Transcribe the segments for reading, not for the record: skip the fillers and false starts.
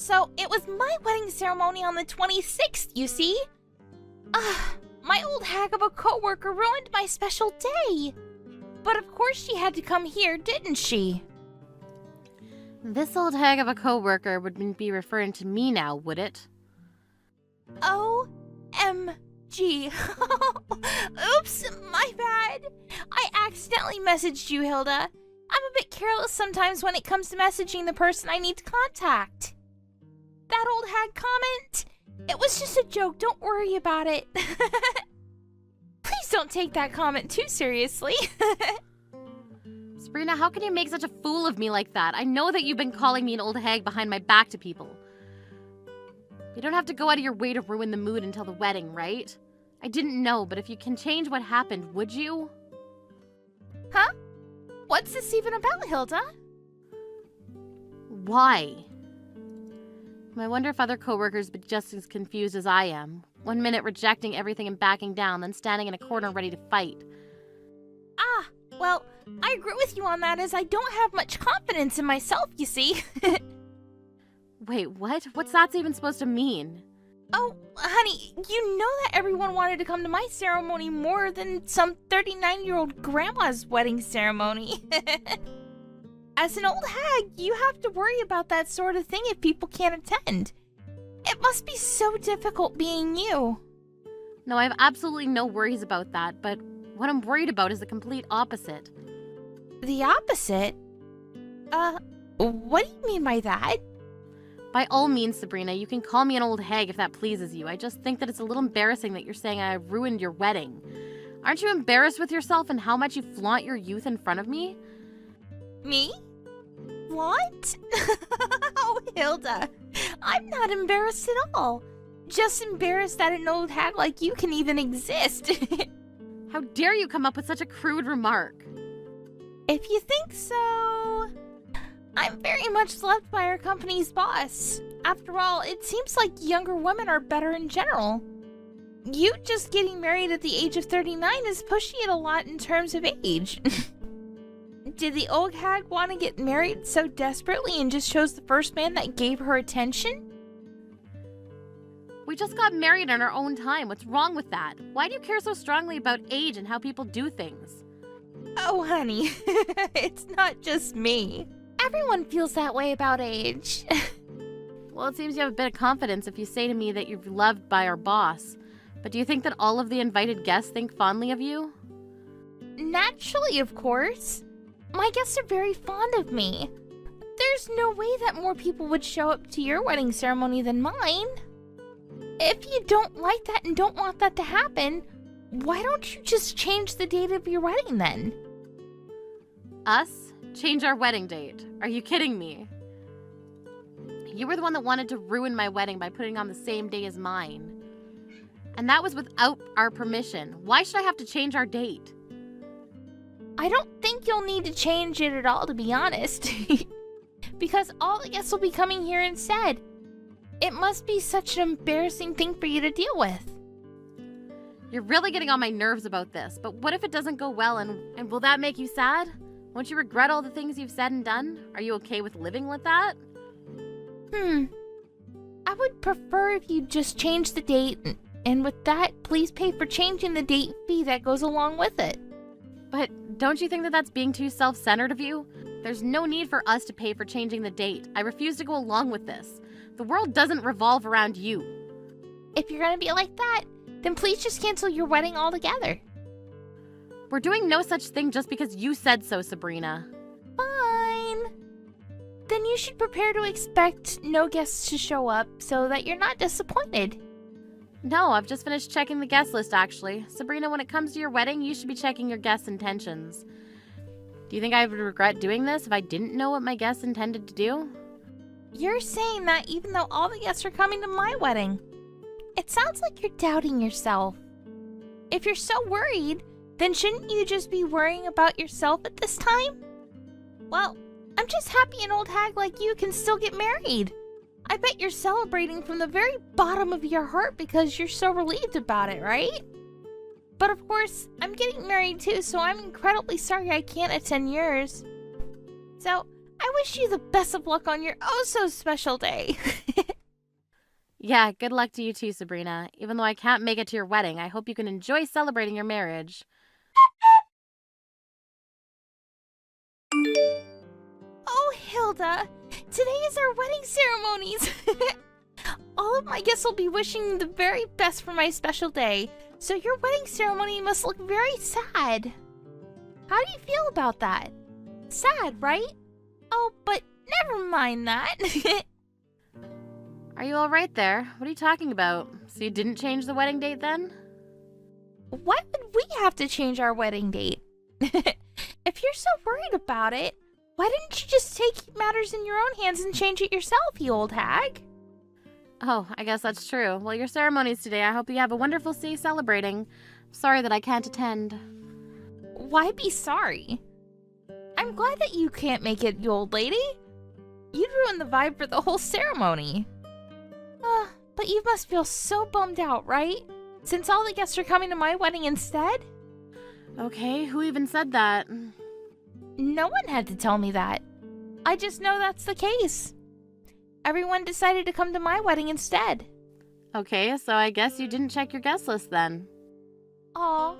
So it was my wedding ceremony on the 26th, you see? My old hag of a coworker ruined my special day. But of course she had to come here, didn't she? This old hag of a coworker wouldn't be referring to me now, would it? OMG. Oops, my bad. I accidentally messaged you, Hilda. I'm a bit careless sometimes when it comes to messaging the person I need to contact. That old hag comment? It was just a joke, don't worry about it. Please don't take that comment too seriously. Sabrina, how can you make such a fool of me like that? I know that you've been calling me an old hag behind my back to people. You don't have to go out of your way to ruin the mood until the wedding, right? I didn't know, but if you can change what happened, would you? Huh? What's this even about, Hilda? Why? I wonder if other coworkers would be just as confused as I am. 1 minute rejecting everything and backing down, then standing in a corner ready to fight. Well, I agree with you on that as I don't have much confidence in myself, you see. Wait, what? What's that even supposed to mean? Oh, honey, you know that everyone wanted to come to my ceremony more than some 39-year-old grandma's wedding ceremony. As an old hag, you have to worry about that sort of thing if people can't attend. It must be so difficult being you. No, I have absolutely no worries about that, but what I'm worried about is the complete opposite. The opposite? What do you mean by that? By all means, Sabrina, you can call me an old hag if that pleases you. I just think that it's a little embarrassing that you're saying I ruined your wedding. Aren't you embarrassed with yourself and how much you flaunt your youth in front of me? Me? What? Oh, Hilda, I'm not embarrassed at all. Just embarrassed that an old hag like you can even exist. How dare you come up with such a crude remark? If you think so... I'm very much loved by our company's boss. After all, it seems like younger women are better in general. You just getting married at the age of 39 is pushing it a lot in terms of age. Did the old hag want to get married so desperately and just chose the first man that gave her attention? We just got married on our own time. What's wrong with that? Why do you care so strongly about age and how people do things? Oh, honey, it's not just me. Everyone feels that way about age. Well, it seems you have a bit of confidence if you say to me that you're loved by our boss. But do you think that all of the invited guests think fondly of you? Naturally, of course. My guests are very fond of me. There's no way that more people would show up to your wedding ceremony than mine. If you don't like that and don't want that to happen, why don't you just change the date of your wedding then? Us? Change our wedding date? Are you kidding me? You were the one that wanted to ruin my wedding by putting on the same day as mine. And that was without our permission. Why should I have to change our date? I don't think you'll need to change it at all, to be honest. Because all the guests will be coming here instead. It must be such an embarrassing thing for you to deal with. You're really getting on my nerves about this, but what if it doesn't go well and will that make you sad? Won't you regret all the things you've said and done? Are you okay with living with that? I would prefer if you just change the date, and with that, please pay for changing the date fee that goes along with it. But don't you think that that's being too self-centered of you? There's no need for us to pay for changing the date. I refuse to go along with this. The world doesn't revolve around you. If you're gonna be like that, then please just cancel your wedding altogether. We're doing no such thing just because you said so, Sabrina. Fine. Then you should prepare to expect no guests to show up so that you're not disappointed. No, I've just finished checking the guest list, actually. Sabrina, when it comes to your wedding, you should be checking your guests' intentions. Do you think I would regret doing this if I didn't know what my guests intended to do? You're saying that even though all the guests are coming to my wedding. It sounds like you're doubting yourself. If you're so worried, then shouldn't you just be worrying about yourself at this time? Well, I'm just happy an old hag like you can still get married. I bet you're celebrating from the very bottom of your heart because you're so relieved about it, right? But of course, I'm getting married too, so I'm incredibly sorry I can't attend yours. So, I wish you the best of luck on your oh-so-special day. Yeah, good luck to you too, Sabrina. Even though I can't make it to your wedding, I hope you can enjoy celebrating your marriage. Oh, Hilda, today is our wedding ceremonies. All of my guests will be wishing the very best for my special day, so your wedding ceremony must look very sad. How do you feel about that? Sad, right? Oh, but never mind that. Are you all right there? What are you talking about? So you didn't change the wedding date then? Why would we have to change our wedding date? If you're so worried about it, why didn't you just take matters in your own hands and change it yourself, you old hag? Oh, I guess that's true. Well, your ceremony's today. I hope you have a wonderful day celebrating. Sorry that I can't attend. Why be sorry? I'm glad that you can't make it, you old lady. You'd ruin the vibe for the whole ceremony. But you must feel so bummed out, right? Since all the guests are coming to my wedding instead? Okay, who even said that? No one had to tell me that. I just know that's the case. Everyone decided to come to my wedding instead. Okay, so I guess you didn't check your guest list then. Aw,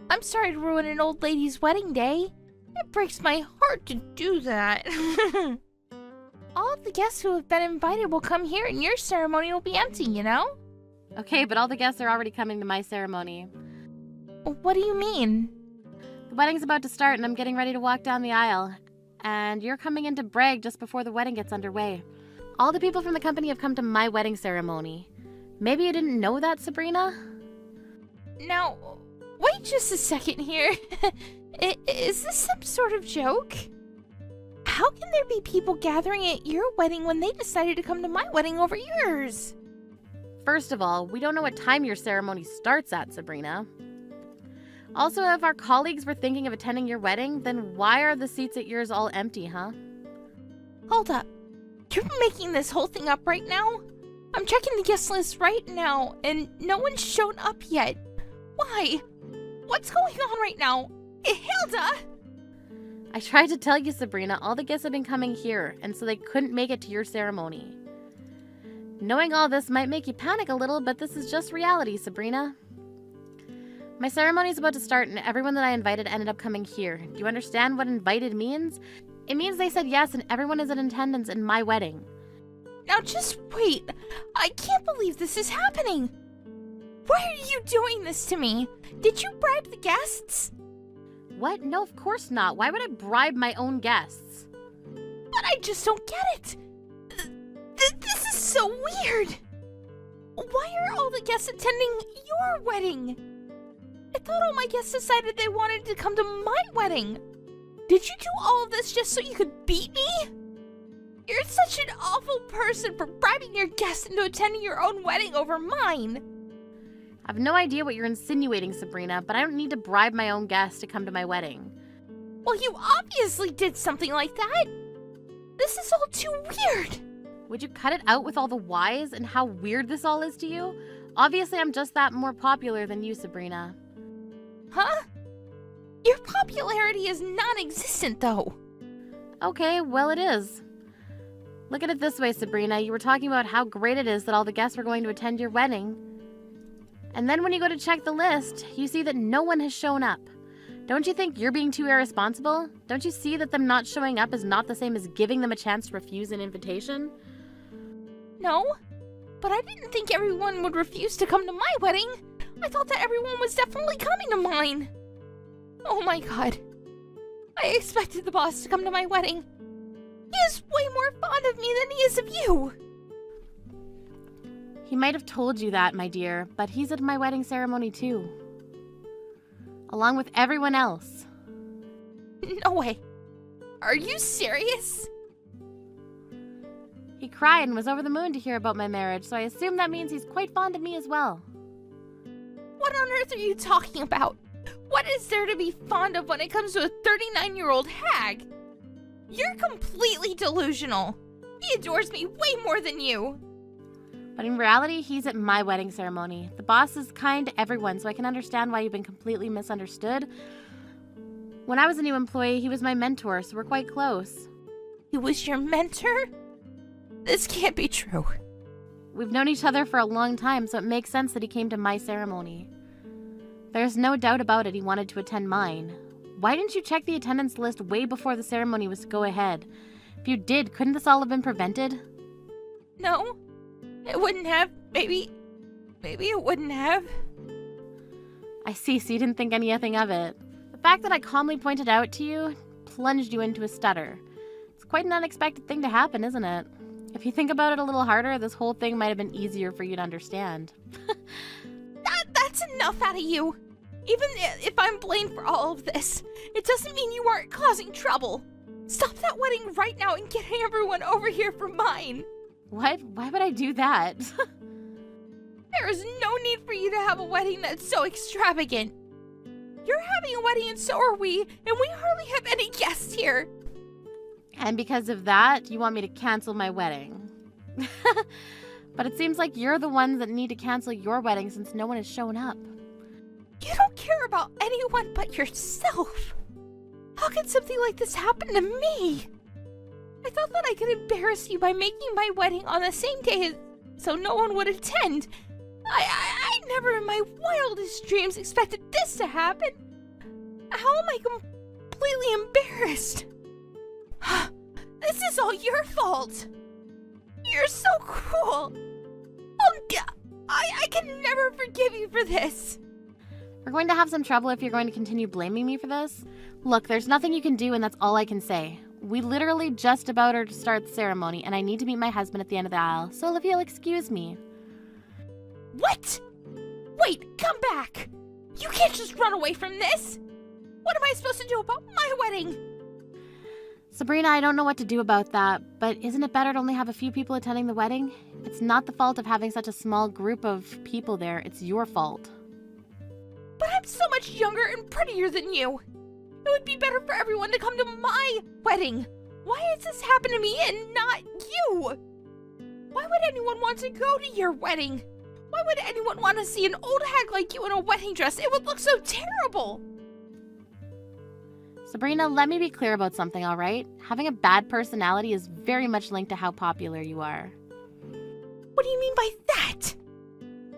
I'm sorry to ruin an old lady's wedding day. It breaks my heart to do that. All of the guests who have been invited will come here and your ceremony will be empty, you know? Okay, but all the guests are already coming to my ceremony. What do you mean? The wedding's about to start and I'm getting ready to walk down the aisle. And you're coming in to brag just before the wedding gets underway. All the people from the company have come to my wedding ceremony. Maybe you didn't know that, Sabrina? Now, wait just a second here. Is this some sort of joke? How can there be people gathering at your wedding when they decided to come to my wedding over yours? First of all, we don't know what time your ceremony starts at, Sabrina. Also, if our colleagues were thinking of attending your wedding, then why are the seats at yours all empty, huh? Hold up. You're making this whole thing up right now? I'm checking the guest list right now, and no one's shown up yet. Why? What's going on right now? Hilda! I tried to tell you, Sabrina, all the guests have been coming here, and so they couldn't make it to your ceremony. Knowing all this might make you panic a little, but this is just reality, Sabrina. My ceremony's about to start, and everyone that I invited ended up coming here. Do you understand what invited means? It means they said yes, and everyone is in attendance in my wedding. Now just wait. I can't believe this is happening. Why are you doing this to me? Did you bribe the guests? What? No, of course not. Why would I bribe my own guests? But I just don't get it. This is so weird. Why are all the guests attending your wedding? I thought all my guests decided they wanted to come to my wedding. Did you do all of this just so you could beat me? You're such an awful person for bribing your guests into attending your own wedding over mine. I have no idea what you're insinuating, Sabrina, but I don't need to bribe my own guests to come to my wedding. Well, you obviously did something like that. This is all too weird. Would you cut it out with all the whys and how weird this all is to you? Obviously, I'm just that more popular than you, Sabrina. Huh? Your popularity is non-existent, though. Okay, well, it is. Look at it this way, Sabrina. You were talking about how great it is that all the guests were going to attend your wedding. And then when you go to check the list, you see that no one has shown up. Don't you think you're being too irresponsible? Don't you see that them not showing up is not the same as giving them a chance to refuse an invitation? No, but I didn't think everyone would refuse to come to my wedding. I thought that everyone was definitely coming to mine. Oh my god. I expected the boss to come to my wedding. He is way more fond of me than he is of you. He might have told you that, my dear, but he's at my wedding ceremony too. Along with everyone else. No way. Are you serious? He cried and was over the moon to hear about my marriage, so I assume that means he's quite fond of me as well. What on earth are you talking about? What is there to be fond of when it comes to a 39-year-old hag? You're completely delusional. He adores me way more than you. But in reality, he's at my wedding ceremony. The boss is kind to everyone, so I can understand why you've been completely misunderstood. When I was a new employee, he was my mentor, so we're quite close. He was your mentor? This can't be true. We've known each other for a long time, so it makes sense that he came to my ceremony. There's no doubt about it, he wanted to attend mine. Why didn't you check the attendance list way before the ceremony was to go ahead? If you did, couldn't this all have been prevented? No, it wouldn't have. Maybe it wouldn't have. I see, so you didn't think anything of it. The fact that I calmly pointed out to you plunged you into a stutter. It's quite an unexpected thing to happen, isn't it? If you think about it a little harder, this whole thing might have been easier for you to understand. That's enough out of you. Even if I'm blamed for all of this, it doesn't mean you aren't causing trouble. Stop that wedding right now and get everyone over here for mine. What? Why would I do that? There is no need for you to have a wedding that's so extravagant. You're having a wedding and so are we, and we hardly have any guests here. And because of that, you want me to cancel my wedding. But it seems like you're the ones that need to cancel your wedding since no one has shown up. You don't care about anyone but yourself. How could something like this happen to me? I thought that I could embarrass you by making my wedding on the same day so no one would attend. I never in my wildest dreams expected this to happen. How am I completely embarrassed? This is all your fault. You're so cruel. I can never forgive you for this. We're going to have some trouble if you're going to continue blaming me for this. Look, there's nothing you can do, and that's all I can say. We literally just about are to start the ceremony, and I need to meet my husband at the end of the aisle, so if you'll excuse me. What? Wait, come back! You can't just run away from this! What am I supposed to do about my wedding? Sabrina, I don't know what to do about that, but isn't it better to only have a few people attending the wedding? It's not the fault of having such a small group of people there, it's your fault. But I'm so much younger and prettier than you! It would be better for everyone to come to my wedding! Why has this happened to me and not you? Why would anyone want to go to your wedding? Why would anyone want to see an old hag like you in a wedding dress? It would look so terrible! Sabrina, let me be clear about something, alright? Having a bad personality is very much linked to how popular you are. What do you mean by that?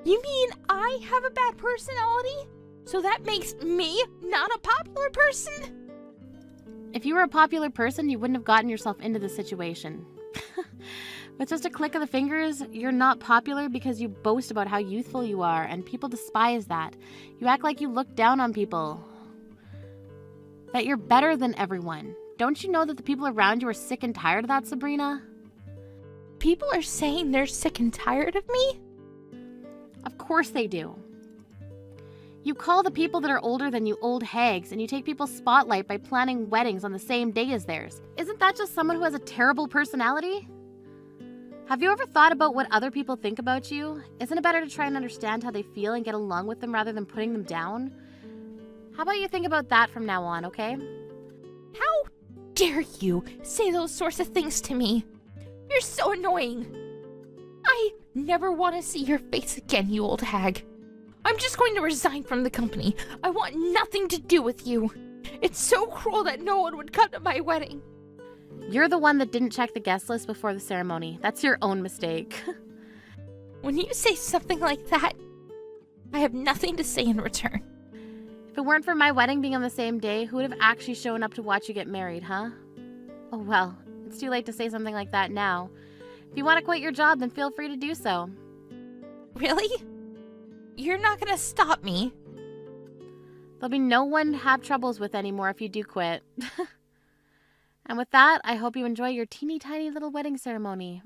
You mean I have a bad personality? So that makes me not a popular person? If you were a popular person, you wouldn't have gotten yourself into this situation. With just a click of the fingers, you're not popular because you boast about how youthful you are, and people despise that. You act like you look down on people. That you're better than everyone. Don't you know that the people around you are sick and tired of that, Sabrina? People are saying they're sick and tired of me? Of course they do. You call the people that are older than you old hags, and you take people's spotlight by planning weddings on the same day as theirs. Isn't that just someone who has a terrible personality? Have you ever thought about what other people think about you? Isn't it better to try and understand how they feel and get along with them rather than putting them down? How about you think about that from now on, okay? How dare you say those sorts of things to me? You're so annoying. I never want to see your face again, you old hag. I'm just going to resign from the company. I want nothing to do with you. It's so cruel that no one would come to my wedding. You're the one that didn't check the guest list before the ceremony. That's your own mistake. When you say something like that, I have nothing to say in return. If it weren't for my wedding being on the same day, who would have actually shown up to watch you get married, huh? Oh well, it's too late to say something like that now. If you want to quit your job, then feel free to do so. Really? You're not gonna stop me? There'll be no one to have troubles with anymore if you do quit. And with that, I hope you enjoy your teeny tiny little wedding ceremony.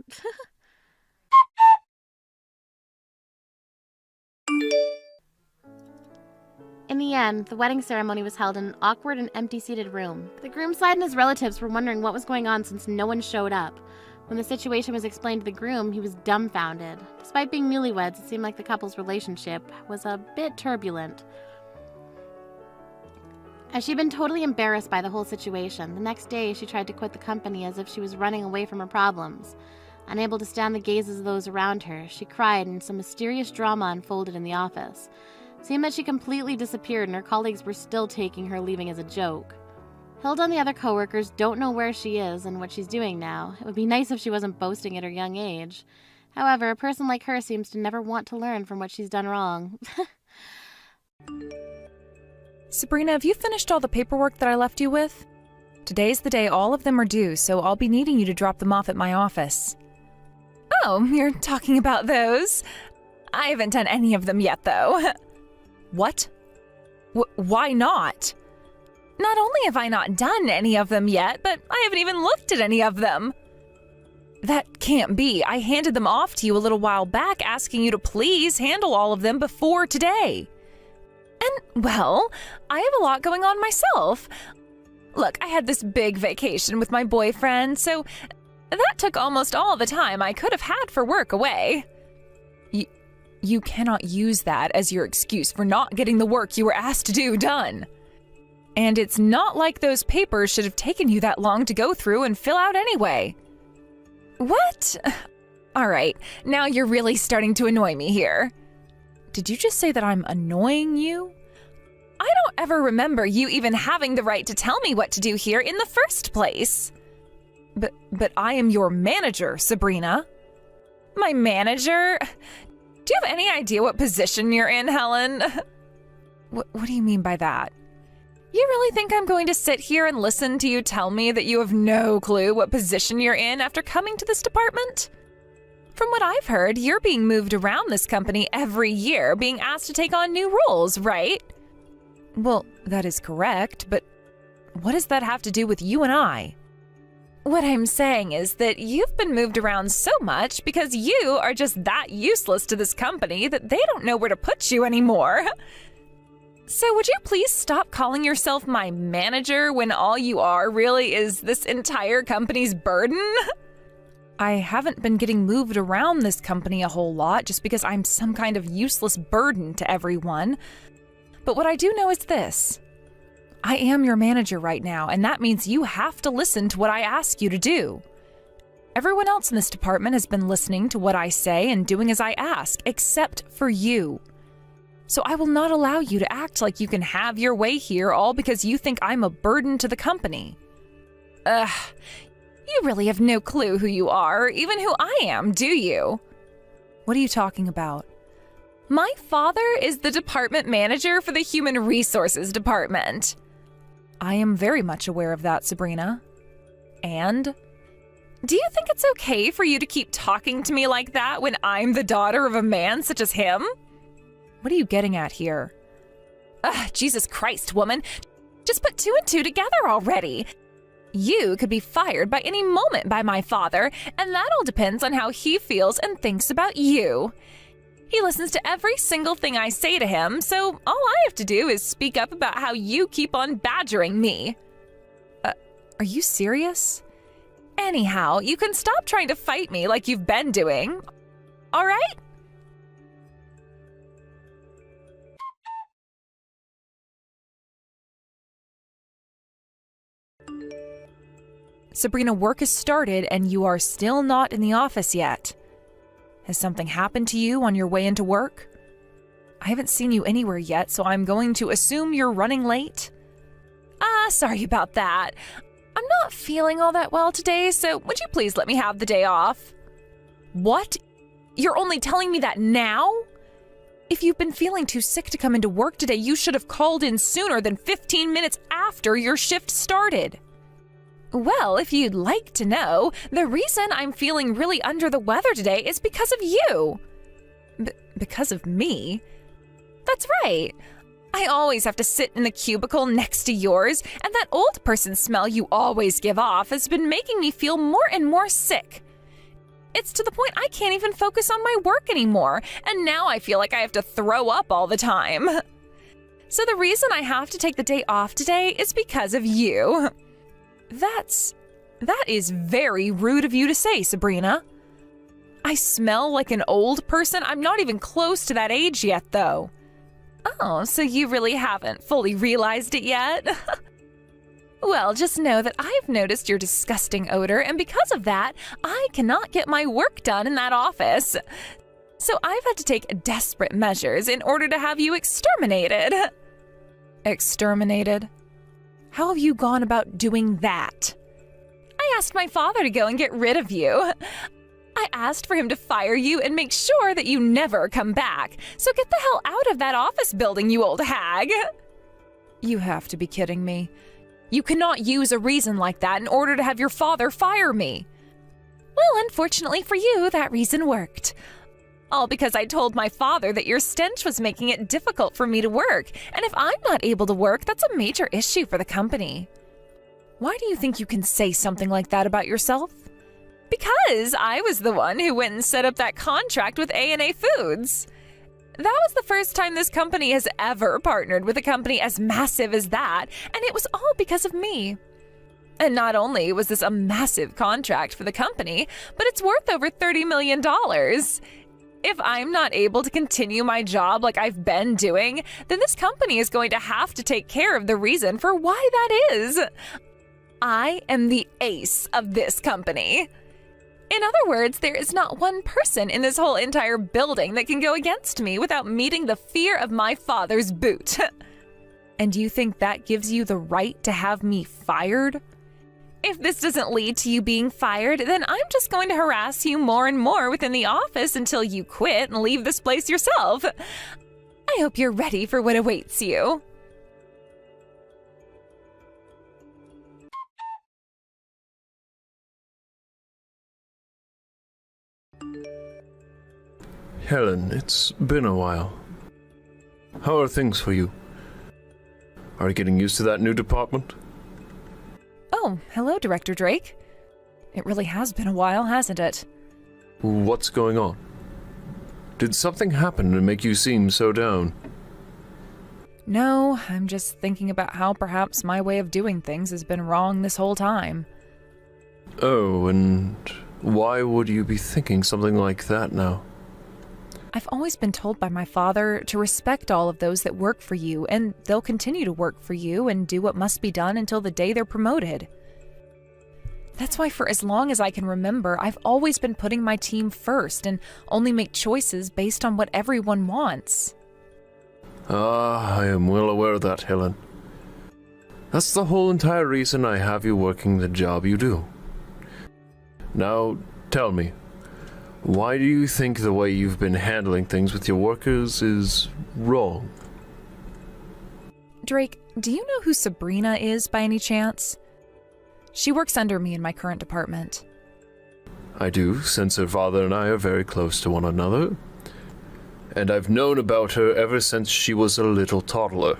In the end, the wedding ceremony was held in an awkward and empty-seated room. The groom's side and his relatives were wondering what was going on since no one showed up. When the situation was explained to the groom, he was dumbfounded. Despite being newlyweds, it seemed like the couple's relationship was a bit turbulent. As she'd been totally embarrassed by the whole situation, the next day she tried to quit the company as if she was running away from her problems. Unable to stand the gazes of those around her, she cried and some mysterious drama unfolded in the office. It seemed that she completely disappeared and her colleagues were still taking her leaving as a joke. Hilda and the other coworkers don't know where she is and what she's doing now. It would be nice if she wasn't boasting at her young age. However, a person like her seems to never want to learn from what she's done wrong. Sabrina, have you finished all the paperwork that I left you with? Today's the day all of them are due, so I'll be needing you to drop them off at my office. Oh, you're talking about those? I haven't done any of them yet, though. What? Why not? Not only have I not done any of them yet, but I haven't even looked at any of them. That can't be. I handed them off to you a little while back, asking you to please handle all of them before today. And, well, I have a lot going on myself. Look, I had this big vacation with my boyfriend, so that took almost all the time I could have had for work away. You cannot use that as your excuse for not getting the work you were asked to do done. And it's not like those papers should have taken you that long to go through and fill out anyway. What? All right, now you're really starting to annoy me here. Did you just say that I'm annoying you? I don't ever remember you even having the right to tell me what to do here in the first place. But I am your manager, Sabrina. My manager? Do you have any idea what position you're in, Helen? What do you mean by that? You really think I'm going to sit here and listen to you tell me that you have no clue what position you're in after coming to this department? From what I've heard, you're being moved around this company every year, being asked to take on new roles, right? Well, that is correct, but what does that have to do with you and I? What I'm saying is that you've been moved around so much because you are just that useless to this company that they don't know where to put you anymore. So would you please stop calling yourself my manager when all you are really is this entire company's burden? I haven't been getting moved around this company a whole lot just because I'm some kind of useless burden to everyone. But what I do know is this. I am your manager right now, and that means you have to listen to what I ask you to do. Everyone else in this department has been listening to what I say and doing as I ask, except for you. So I will not allow you to act like you can have your way here all because you think I'm a burden to the company. Ugh, you really have no clue who you are, or even who I am, do you? What are you talking about? My father is the department manager for the Human Resources Department. I am very much aware of that, Sabrina. And? Do you think it's okay for you to keep talking to me like that when I'm the daughter of a man such as him? What are you getting at here? Ugh, Jesus Christ, woman. Just put two and two together already. You could be fired by any moment by my father, and that all depends on how he feels and thinks about you. He listens to every single thing I say to him, so all I have to do is speak up about how you keep on badgering me. Are you serious? Anyhow, you can stop trying to fight me like you've been doing. All right? Sabrina, work has started and you are still not in the office yet. Has something happened to you on your way into work? I haven't seen you anywhere yet, so I'm going to assume you're running late. Sorry about that. I'm not feeling all that well today, so would you please let me have the day off? What? You're only telling me that now? If you've been feeling too sick to come into work today, you should have called in sooner than 15 minutes after your shift started. Well, if you'd like to know, the reason I'm feeling really under the weather today is because of you. Because of me? That's right. I always have to sit in the cubicle next to yours, and that old person smell you always give off has been making me feel more and more sick. It's to the point I can't even focus on my work anymore, and now I feel like I have to throw up all the time. So the reason I have to take the day off today is because of you. That is very rude of you to say, Sabrina. I smell like an old person? I'm not even close to that age yet, though. Oh, so you really haven't fully realized it yet? Well, just know that I've noticed your disgusting odor, and because of that, I cannot get my work done in that office. So I've had to take desperate measures in order to have you exterminated. Exterminated? How have you gone about doing that? I asked my father to go and get rid of you. I asked for him to fire you and make sure that you never come back. So get the hell out of that office building, you old hag. You have to be kidding me. You cannot use a reason like that in order to have your father fire me. Well, unfortunately for you, that reason worked. All because I told my father that your stench was making it difficult for me to work, and if I'm not able to work, that's a major issue for the company. Why do you think you can say something like that about yourself? Because I was the one who went and set up that contract with A&A Foods. That was the first time this company has ever partnered with a company as massive as that, and it was all because of me. And not only was this a massive contract for the company, but it's worth over $30 million. If I'm not able to continue my job like I've been doing, then this company is going to have to take care of the reason for why that is. I am the ace of this company. In other words, there is not one person in this whole entire building that can go against me without meeting the fear of my father's boot. And you think that gives you the right to have me fired? If this doesn't lead to you being fired, then I'm just going to harass you more and more within the office until you quit and leave this place yourself. I hope you're ready for what awaits you. Helen, it's been a while. How are things for you? Are you getting used to that new department? Oh, hello, Director Drake. It really has been a while, hasn't it? What's going on? Did something happen to make you seem so down? No, I'm just thinking about how perhaps my way of doing things has been wrong this whole time. Oh, and why would you be thinking something like that now? I've always been told by my father to respect all of those that work for you, and they'll continue to work for you and do what must be done until the day they're promoted. That's why for as long as I can remember, I've always been putting my team first and only make choices based on what everyone wants. I am well aware of that, Helen. That's the whole entire reason I have you working the job you do. Now, tell me, why do you think the way you've been handling things with your workers is wrong? Drake, do you know who Sabrina is by any chance? She works under me in my current department. I do, since her father and I are very close to one another. And I've known about her ever since she was a little toddler.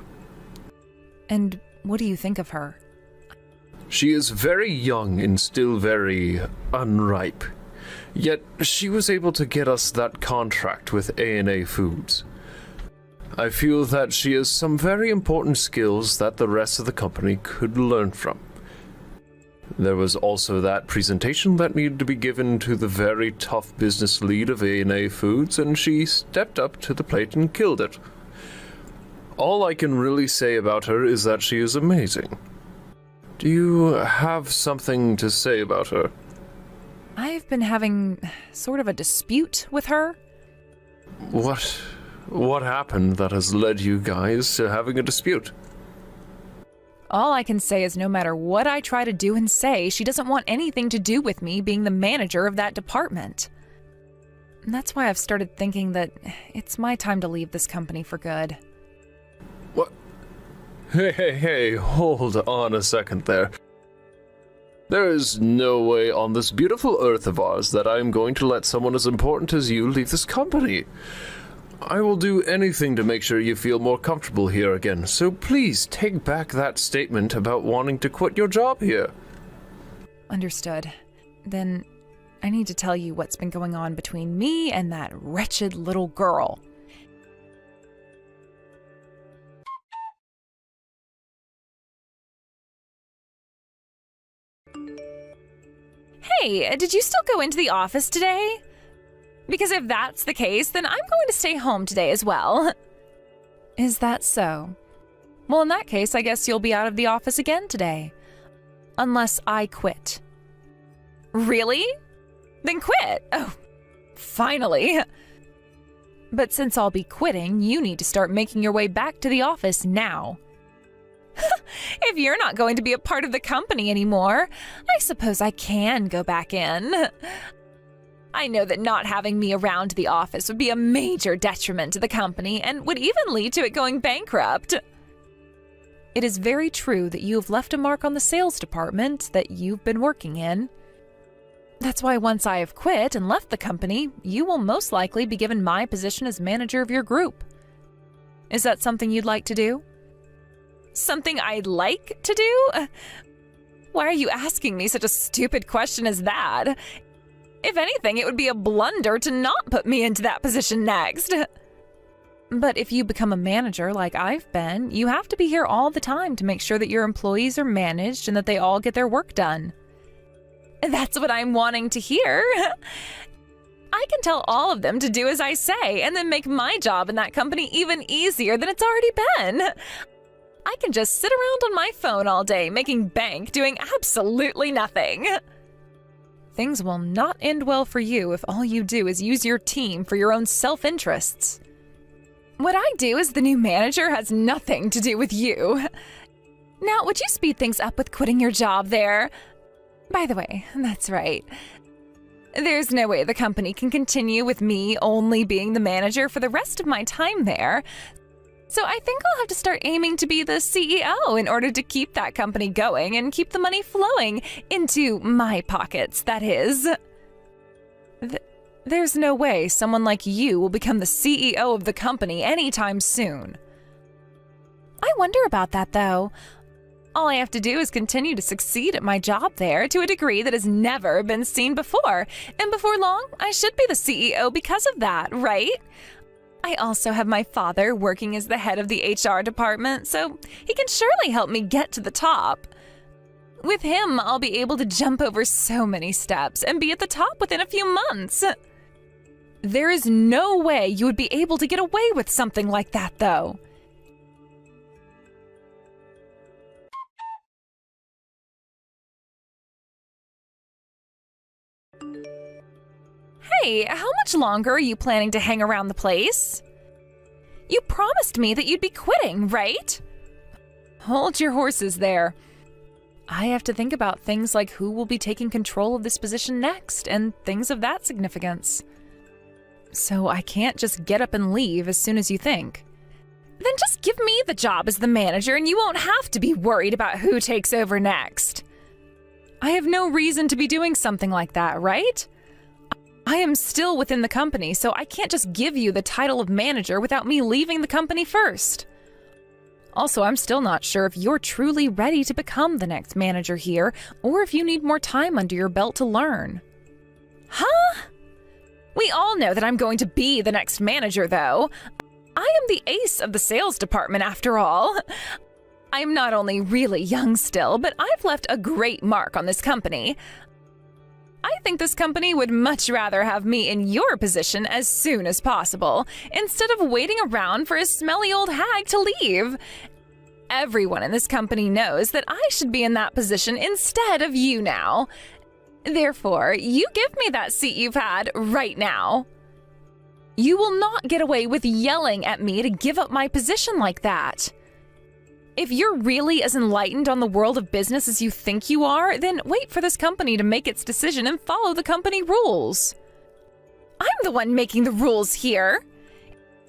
And what do you think of her? She is very young and still very unripe. Yet she was able to get us that contract with A&A Foods. I feel that she has some very important skills that the rest of the company could learn from. There was also that presentation that needed to be given to the very tough business lead of A&A Foods, and she stepped up to the plate and killed it. All I can really say about her is that she is amazing. Do you have something to say about her? I've been having sort of a dispute with her. What happened that has led you guys to having a dispute? All I can say is no matter what I try to do and say, she doesn't want anything to do with me being the manager of that department. And that's why I've started thinking that it's my time to leave this company for good. What? Hey, hold on a second there. There is no way on this beautiful earth of ours that I am going to let someone as important as you leave this company. I will do anything to make sure you feel more comfortable here again, so please take back that statement about wanting to quit your job here. Understood. Then I need to tell you what's been going on between me and that wretched little girl. Hey, did you still go into the office today? Because if that's the case, then I'm going to stay home today as well. Is that so? Well, in that case, I guess you'll be out of the office again today. Unless I quit. Really? Then quit. Oh, finally. But since I'll be quitting, you need to start making your way back to the office now. If you're not going to be a part of the company anymore, I suppose I can go back in. I know that not having me around the office would be a major detriment to the company and would even lead to it going bankrupt. It is very true that you have left a mark on the sales department that you've been working in. That's why once I have quit and left the company, you will most likely be given my position as manager of your group. Is that something you'd like to do? Something I'd like to do? Why are you asking me such a stupid question as that? If anything, it would be a blunder to not put me into that position next. But if you become a manager like I've been, you have to be here all the time to make sure that your employees are managed and that they all get their work done. That's what I'm wanting to hear. I can tell all of them to do as I say and then make my job in that company even easier than it's already been. I can just sit around on my phone all day making bank doing absolutely nothing. Things will not end well for you if all you do is use your team for your own self-interests. What I do as the new manager has nothing to do with you. Now, would you speed things up with quitting your job there? By the way, that's right. There's no way the company can continue with me only being the manager for the rest of my time there. So I think I'll have to start aiming to be the CEO in order to keep that company going and keep the money flowing into my pockets, that is. There's no way someone like you will become the CEO of the company anytime soon. I wonder about that, though. All I have to do is continue to succeed at my job there to a degree that has never been seen before, and before long, I should be the CEO because of that, right? I also have my father working as the head of the HR department, so he can surely help me get to the top. With him, I'll be able to jump over so many steps and be at the top within a few months. There is no way you would be able to get away with something like that, though. Hey, how much longer are you planning to hang around the place? You promised me that you'd be quitting, right? Hold your horses there. I have to think about things like who will be taking control of this position next and things of that significance. So I can't just get up and leave as soon as you think. Then just give me the job as the manager and you won't have to be worried about who takes over next. I have no reason to be doing something like that, right? I am still within the company, so I can't just give you the title of manager without me leaving the company first. Also, I'm still not sure if you're truly ready to become the next manager here, or if you need more time under your belt to learn. Huh? We all know that I'm going to be the next manager, though. I am the ace of the sales department, after all. I'm not only really young still, but I've left a great mark on this company. I think this company would much rather have me in your position as soon as possible, instead of waiting around for a smelly old hag to leave. Everyone in this company knows that I should be in that position instead of you now. Therefore, you give me that seat you've had right now. You will not get away with yelling at me to give up my position like that. If you're really as enlightened on the world of business as you think you are, then wait for this company to make its decision and follow the company rules. I'm the one making the rules here.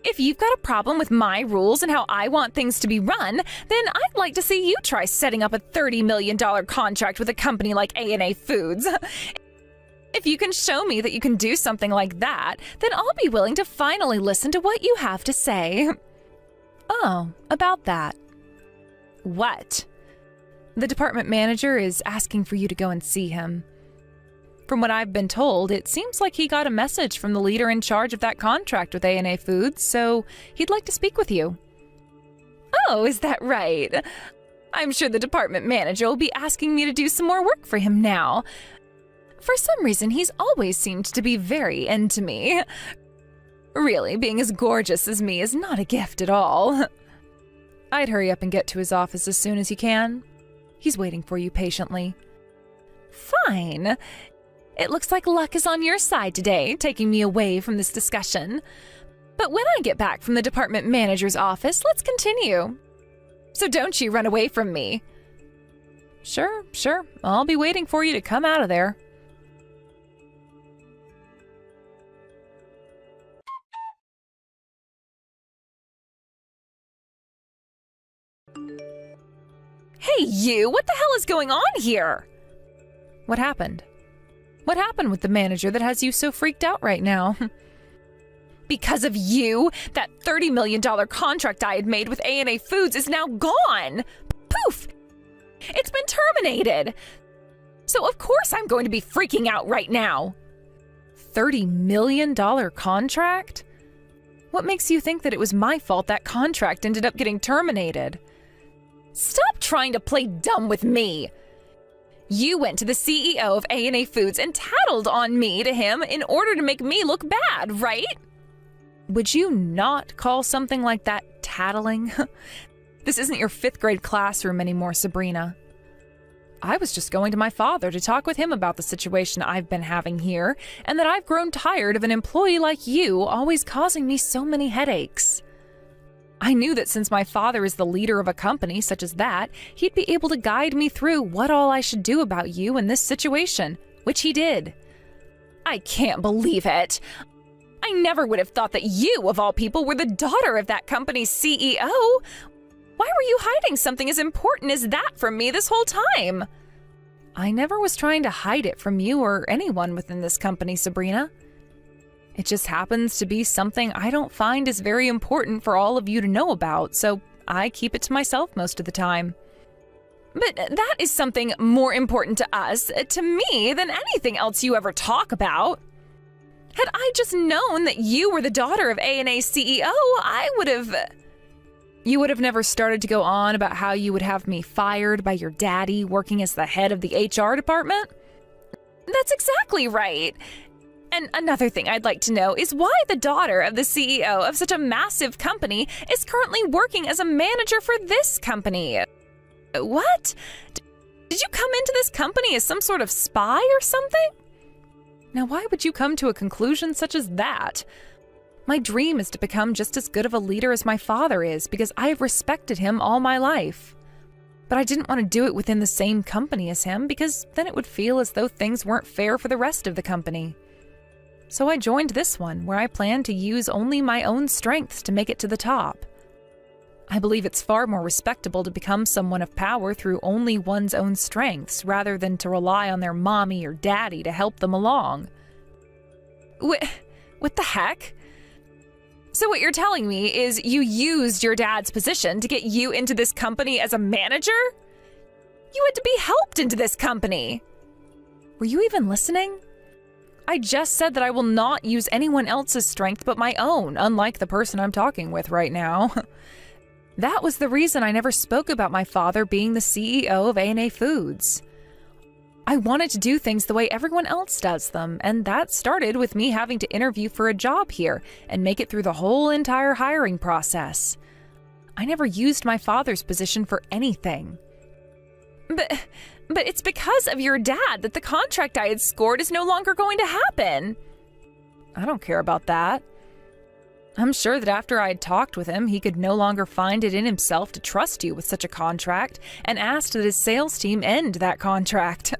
If you've got a problem with my rules and how I want things to be run, then I'd like to see you try setting up a $30 million contract with a company like A&A Foods. If you can show me that you can do something like that, then I'll be willing to finally listen to what you have to say. Oh, about that. What? The department manager is asking for you to go and see him. From what I've been told, it seems like he got a message from the leader in charge of that contract with A&A Foods, so he'd like to speak with you. Oh, is that right? I'm sure the department manager will be asking me to do some more work for him now. For some reason, he's always seemed to be very into me. Really, being as gorgeous as me is not a gift at all. I'd hurry up and get to his office as soon as you can. He's waiting for you patiently. Fine. It looks like luck is on your side today, taking me away from this discussion. But when I get back from the department manager's office, let's continue. So don't you run away from me. Sure. I'll be waiting for you to come out of there. Hey, you! What the hell is going on here? What happened? What happened with the manager that has you so freaked out right now? Because of you, that $30 million contract I had made with A&A Foods is now gone! Poof! It's been terminated! So of course I'm going to be freaking out right now! $30 million contract? What makes you think that it was my fault that contract ended up getting terminated? Stop trying to play dumb with me! You went to the CEO of A&A Foods and tattled on me to him in order to make me look bad, right? Would you not call something like that tattling? This isn't your 5th grade classroom anymore, Sabrina. I was just going to my father to talk with him about the situation I've been having here, and that I've grown tired of an employee like you always causing me so many headaches. I knew that since my father is the leader of a company such as that, he'd be able to guide me through what all I should do about you in this situation, which he did. I can't believe it. I never would have thought that you, of all people, were the daughter of that company's CEO. Why were you hiding something as important as that from me this whole time? I never was trying to hide it from you or anyone within this company, Sabrina. It just happens to be something I don't find is very important for all of you to know about, so I keep it to myself most of the time. But that is something more important to us, to me, than anything else you ever talk about. Had I just known that you were the daughter of A&A CEO, I would have... You would have never started to go on about how you would have me fired by your daddy working as the head of the HR department? That's exactly right. And another thing I'd like to know is why the daughter of the CEO of such a massive company is currently working as a manager for this company. What? Did you come into this company as some sort of spy or something? Now, why would you come to a conclusion such as that? My dream is to become just as good of a leader as my father is because I have respected him all my life. But I didn't want to do it within the same company as him because then it would feel as though things weren't fair for the rest of the company. So I joined this one, where I plan to use only my own strengths to make it to the top. I believe it's far more respectable to become someone of power through only one's own strengths, rather than to rely on their mommy or daddy to help them along. What the heck? So what you're telling me is you used your dad's position to get you into this company as a manager? You had to be helped into this company. Were you even listening? I just said that I will not use anyone else's strength but my own, unlike the person I'm talking with right now. That was the reason I never spoke about my father being the CEO of A&A Foods. I wanted to do things the way everyone else does them, and that started with me having to interview for a job here and make it through the whole entire hiring process. I never used my father's position for anything. But it's because of your dad that the contract I had scored is no longer going to happen. I don't care about that. I'm sure that after I had talked with him, he could no longer find it in himself to trust you with such a contract and asked that his sales team end that contract.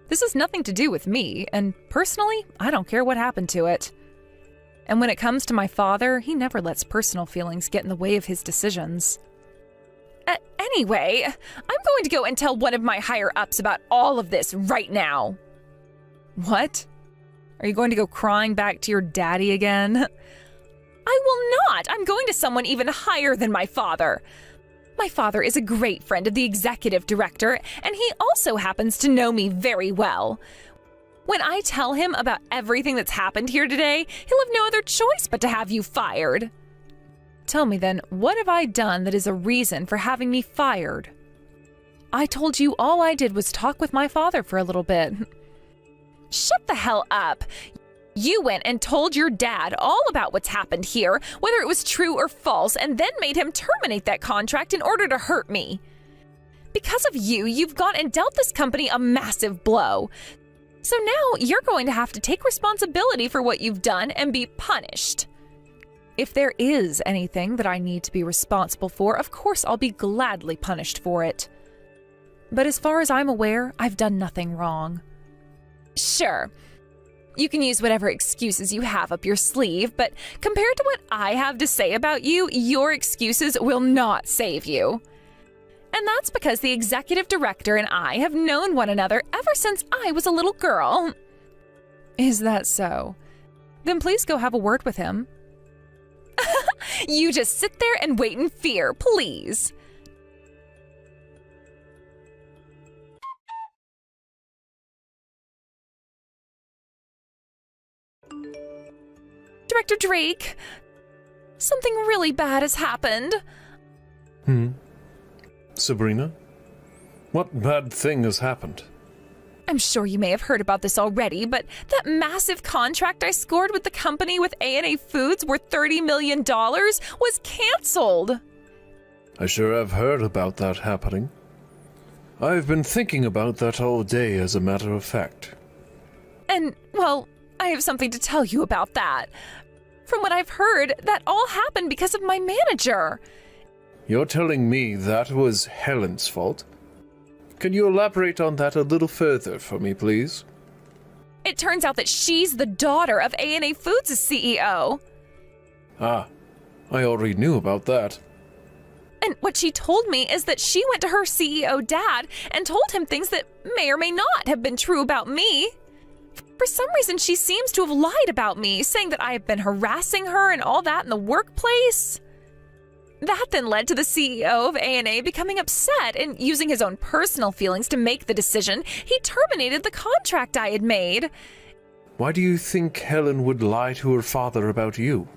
This has nothing to do with me, and personally, I don't care what happened to it. And when it comes to my father, he never lets personal feelings get in the way of his decisions. Anyway, I'm going to go and tell one of my higher-ups about all of this right now. What? Are you going to go crying back to your daddy again? I will not! I'm going to someone even higher than my father. My father is a great friend of the executive director, and he also happens to know me very well. When I tell him about everything that's happened here today, he'll have no other choice but to have you fired. Tell me then, what have I done that is a reason for having me fired? I told you all I did was talk with my father for a little bit. Shut the hell up! You went and told your dad all about what's happened here, whether it was true or false, and then made him terminate that contract in order to hurt me. Because of you, you've gone and dealt this company a massive blow. So now you're going to have to take responsibility for what you've done and be punished. If there is anything that I need to be responsible for, of course I'll be gladly punished for it. But as far as I'm aware, I've done nothing wrong. Sure, you can use whatever excuses you have up your sleeve, but compared to what I have to say about you, your excuses will not save you. And that's because the executive director and I have known one another ever since I was a little girl. Is that so? Then please go have a word with him. You just sit there and wait in fear, please. Director Drake, something really bad has happened. Sabrina? What bad thing has happened? I'm sure you may have heard about this already, but that massive contract I scored with the company with A&A Foods worth $30 million was canceled. I sure have heard about that happening. I've been thinking about that all day, as a matter of fact. And, well, I have something to tell you about that. From what I've heard, that all happened because of my manager. You're telling me that was Helen's fault? Can you elaborate on that a little further for me, please? It turns out that she's the daughter of A&A Foods' CEO. Ah, I already knew about that. And what she told me is that she went to her CEO dad and told him things that may or may not have been true about me. For some reason, she seems to have lied about me, saying that I have been harassing her and all that in the workplace. That then led to the CEO of A&A becoming upset and using his own personal feelings to make the decision. He terminated the contract I had made. Why do you think Helen would lie to her father about you?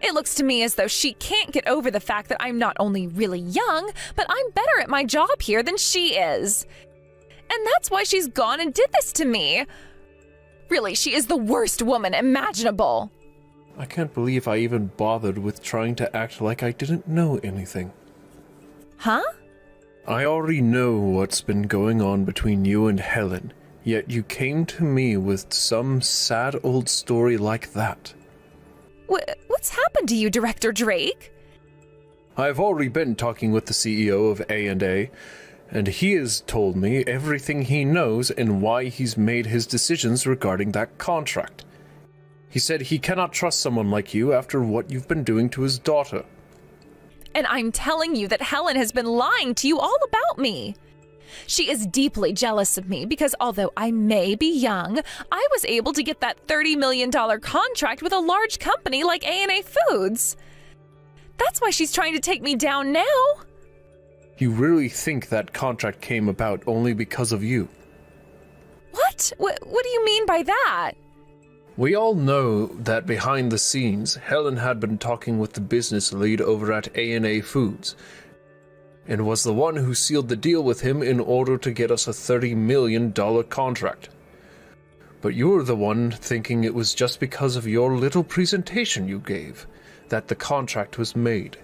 It looks to me as though she can't get over the fact that I'm not only really young, but I'm better at my job here than she is. And that's why she's gone and did this to me. Really, she is the worst woman imaginable. I can't believe I even bothered with trying to act like I didn't know anything. Huh? I already know what's been going on between you and Helen, yet you came to me with some sad old story like that. What's happened to you, Director Drake? I've already been talking with the CEO of A&A, and he has told me everything he knows and why he's made his decisions regarding that contract. He said he cannot trust someone like you after what you've been doing to his daughter. And I'm telling you that Helen has been lying to you all about me. She is deeply jealous of me because although I may be young, I was able to get that $30 million contract with a large company like A&A Foods. That's why she's trying to take me down now. You really think that contract came about only because of you? What? What do you mean by that? We all know that behind the scenes, Helen had been talking with the business lead over at A&A Foods, and was the one who sealed the deal with him in order to get us a $30 million contract. But you're the one thinking it was just because of your little presentation you gave that the contract was made.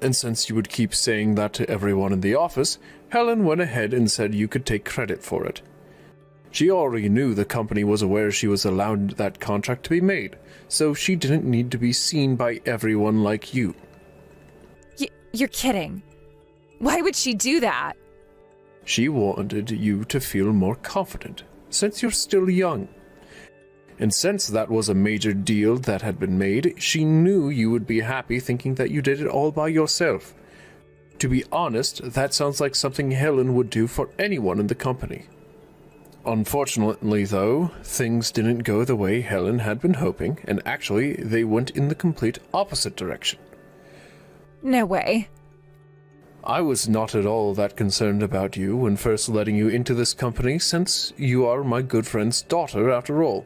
And since you would keep saying that to everyone in the office, Helen went ahead and said you could take credit for it. She already knew the company was aware she was allowed that contract to be made, so she didn't need to be seen by everyone like you. You're kidding. Why would she do that? She wanted you to feel more confident, since you're still young. And since that was a major deal that had been made, she knew you would be happy thinking that you did it all by yourself. To be honest, that sounds like something Helen would do for anyone in the company. Unfortunately, though, things didn't go the way Helen had been hoping, and actually, they went in the complete opposite direction. No way. I was not at all that concerned about you when first letting you into this company, since you are my good friend's daughter after all.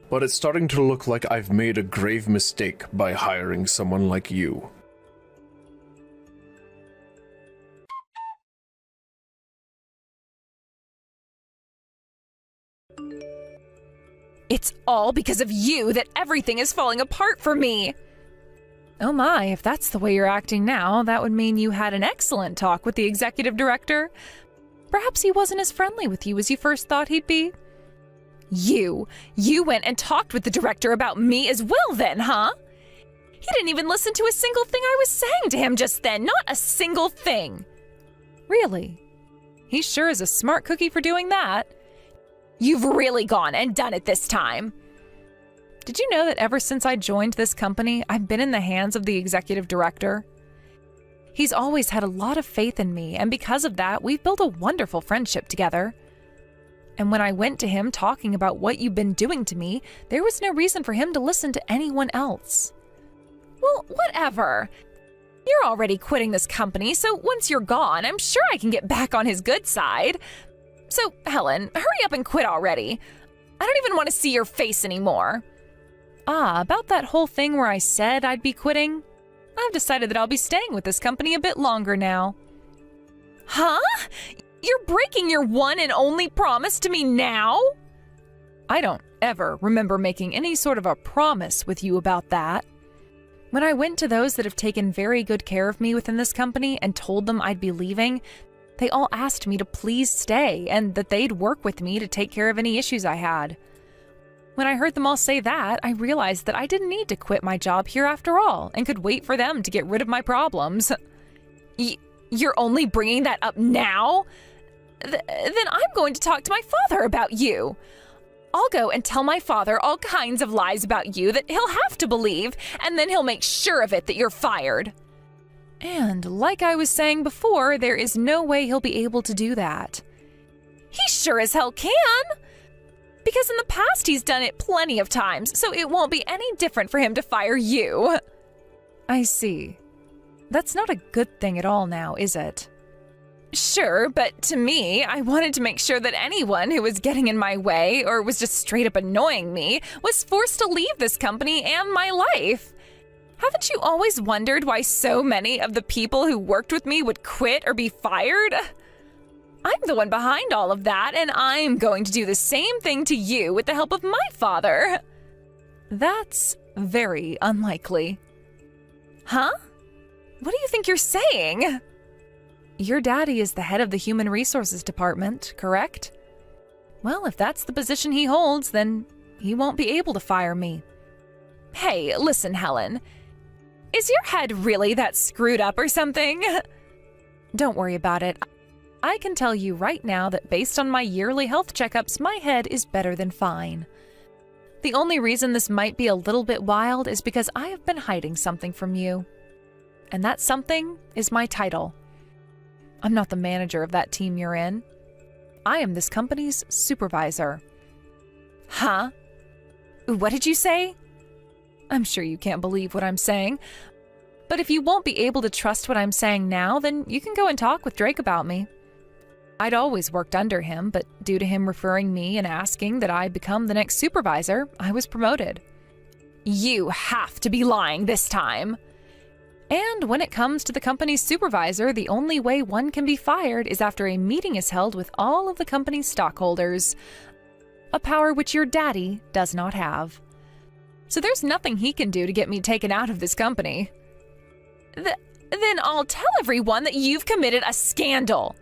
But it's starting to look like I've made a grave mistake by hiring someone like you. It's all because of you that everything is falling apart for me. Oh my, if that's the way you're acting now, that would mean you had an excellent talk with the executive director. Perhaps he wasn't as friendly with you as you first thought he'd be. You went and talked with the director about me as well then, huh? He didn't even listen to a single thing I was saying to him just then, not a single thing. Really? He sure is a smart cookie for doing that. You've really gone and done it this time. Did you know that ever since I joined this company, I've been in the hands of the executive director? He's always had a lot of faith in me, and because of that, we've built a wonderful friendship together. And when I went to him talking about what you've been doing to me, there was no reason for him to listen to anyone else. Well, whatever. You're already quitting this company, so once you're gone, I'm sure I can get back on his good side. So, Helen, hurry up and quit already. I don't even want to see your face anymore. About that whole thing where I said I'd be quitting, I've decided that I'll be staying with this company a bit longer now. Huh? You're breaking your one and only promise to me now? I don't ever remember making any sort of a promise with you about that. When I went to those that have taken very good care of me within this company and told them I'd be leaving, they all asked me to please stay and that they'd work with me to take care of any issues I had. When I heard them all say that, I realized that I didn't need to quit my job here after all and could wait for them to get rid of my problems. You're only bringing that up now? Then I'm going to talk to my father about you. I'll go and tell my father all kinds of lies about you that he'll have to believe, and then he'll make sure of it that you're fired. And like I was saying before, there is no way he'll be able to do that. He sure as hell can! Because in the past he's done it plenty of times, so it won't be any different for him to fire you. I see. That's not a good thing at all now, is it? Sure, but to me, I wanted to make sure that anyone who was getting in my way or was just straight up annoying me was forced to leave this company and my life. Haven't you always wondered why so many of the people who worked with me would quit or be fired? I'm the one behind all of that, and I'm going to do the same thing to you with the help of my father. That's very unlikely. Huh? What do you think you're saying? Your daddy is the head of the Human Resources Department, correct? Well, if that's the position he holds, then he won't be able to fire me. Hey, listen, Helen. Is your head really that screwed up or something? Don't worry about it. I can tell you right now that based on my yearly health checkups, my head is better than fine. The only reason this might be a little bit wild is because I have been hiding something from you. And that something is my title. I'm not the manager of that team you're in. I am this company's supervisor. Huh? What did you say? I'm sure you can't believe what I'm saying. But if you won't be able to trust what I'm saying now, then you can go and talk with Drake about me. I'd always worked under him, but due to him referring me and asking that I become the next supervisor, I was promoted. You have to be lying this time. And when it comes to the company's supervisor, the only way one can be fired is after a meeting is held with all of the company's stockholders, a power which your daddy does not have. So there's nothing he can do to get me taken out of this company. Then I'll tell everyone that you've committed a scandal.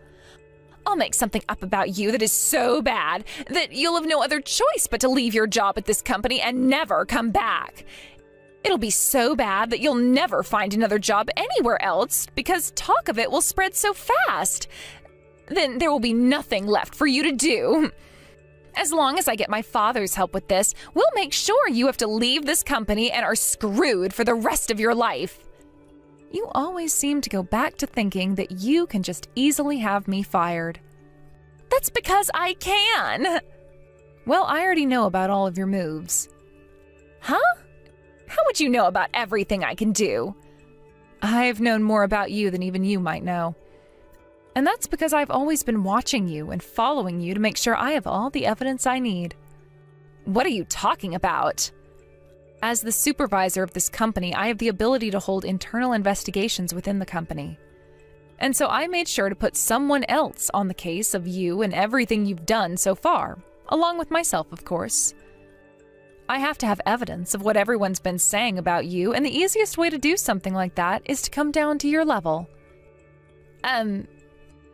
I'll make something up about you that is so bad that you'll have no other choice but to leave your job at this company and never come back. It'll be so bad that you'll never find another job anywhere else because talk of it will spread so fast. Then there will be nothing left for you to do. As long as I get my father's help with this, we'll make sure you have to leave this company and are screwed for the rest of your life. You always seem to go back to thinking that you can just easily have me fired. That's because I can. Well, I already know about all of your moves. Huh? How would you know about everything I can do? I've known more about you than even you might know. And that's because I've always been watching you and following you to make sure I have all the evidence I need. What are you talking about? As the supervisor of this company, I have the ability to hold internal investigations within the company. And so I made sure to put someone else on the case of you and everything you've done so far, along with myself, of course. I have to have evidence of what everyone's been saying about you, and the easiest way to do something like that is to come down to your level.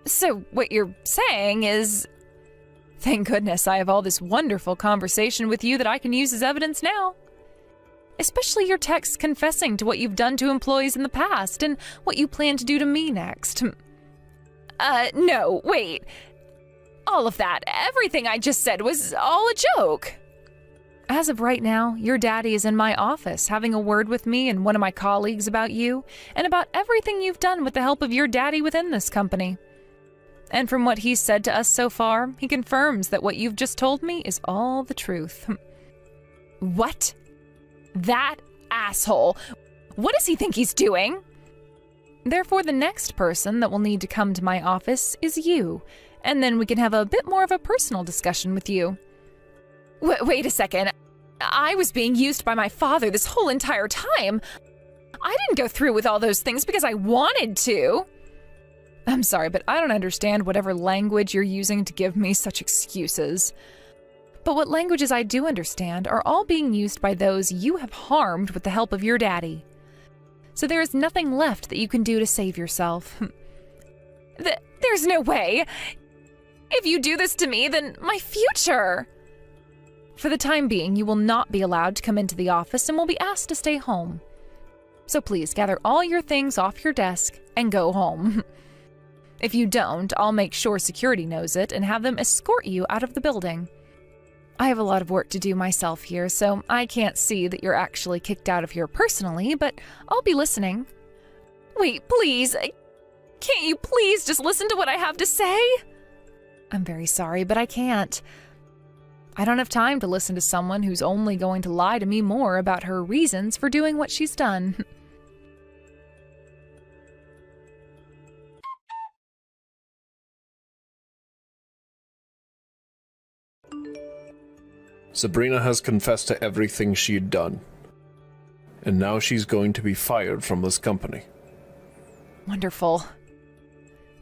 So what you're saying is... Thank goodness I have all this wonderful conversation with you that I can use as evidence now. Especially your texts confessing to what you've done to employees in the past and what you plan to do to me next. No, wait. All of that, everything I just said was all a joke. As of right now, your daddy is in my office having a word with me and one of my colleagues about you and about everything you've done with the help of your daddy within this company. And from what he's said to us so far, he confirms that what you've just told me is all the truth. What? That asshole! What does he think he's doing? Therefore, the next person that will need to come to my office is you, and then we can have a bit more of a personal discussion with you. Wait a second. I was being used by my father this whole entire time. I didn't go through with all those things because I wanted to. I'm sorry, but I don't understand whatever language you're using to give me such excuses. But what languages I do understand are all being used by those you have harmed with the help of your daddy. So there is nothing left that you can do to save yourself. There's no way. If you do this to me, then my future. For the time being, you will not be allowed to come into the office and will be asked to stay home. So please gather all your things off your desk and go home. If you don't, I'll make sure security knows it and have them escort you out of the building. I have a lot of work to do myself here, so I can't see that you're actually kicked out of here personally, but I'll be listening. Wait, please. Can't you please just listen to what I have to say? I'm very sorry, but I can't. I don't have time to listen to someone who's only going to lie to me more about her reasons for doing what she's done. Sabrina has confessed to everything she'd done. And now she's going to be fired from this company. Wonderful.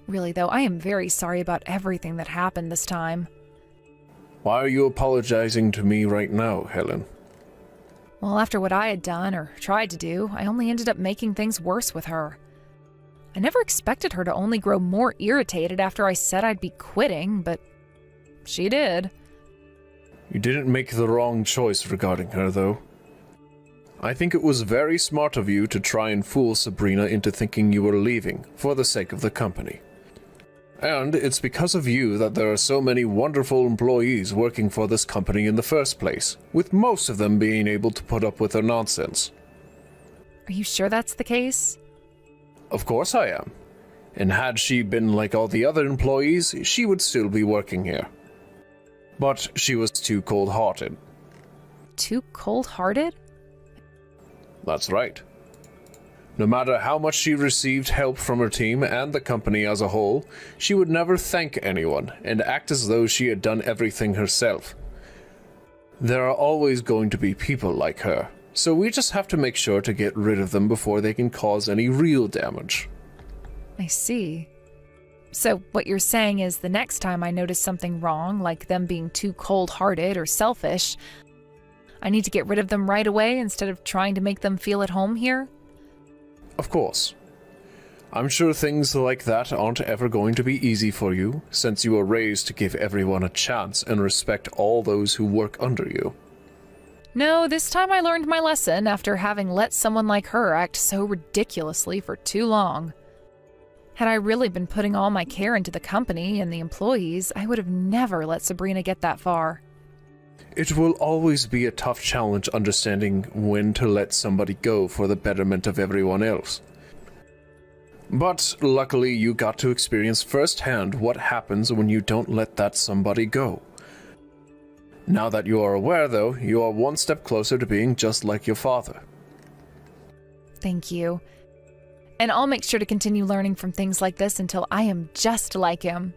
Really, though, I am very sorry about everything that happened this time. Why are you apologizing to me right now, Helen? Well, after what I had done, or tried to do, I only ended up making things worse with her. I never expected her to only grow more irritated after I said I'd be quitting, but she did. You didn't make the wrong choice regarding her, though. I think it was very smart of you to try and fool Sabrina into thinking you were leaving for the sake of the company. And it's because of you that there are so many wonderful employees working for this company in the first place, with most of them being able to put up with her nonsense. Are you sure that's the case? Of course I am. And had she been like all the other employees, she would still be working here. But she was too cold-hearted. Too cold-hearted? That's right. No matter how much she received help from her team and the company as a whole, she would never thank anyone and act as though she had done everything herself. There are always going to be people like her, so we just have to make sure to get rid of them before they can cause any real damage. I see. So what you're saying is the next time I notice something wrong, like them being too cold-hearted or selfish, I need to get rid of them right away instead of trying to make them feel at home here? Of course. I'm sure things like that aren't ever going to be easy for you, since you were raised to give everyone a chance and respect all those who work under you. No, this time I learned my lesson after having let someone like her act so ridiculously for too long. Had I really been putting all my care into the company and the employees, I would have never let Sabrina get that far. It will always be a tough challenge understanding when to let somebody go for the betterment of everyone else. But luckily you got to experience firsthand what happens when you don't let that somebody go. Now that you are aware, though, you are one step closer to being just like your father. Thank you. And I'll make sure to continue learning from things like this until I am just like him.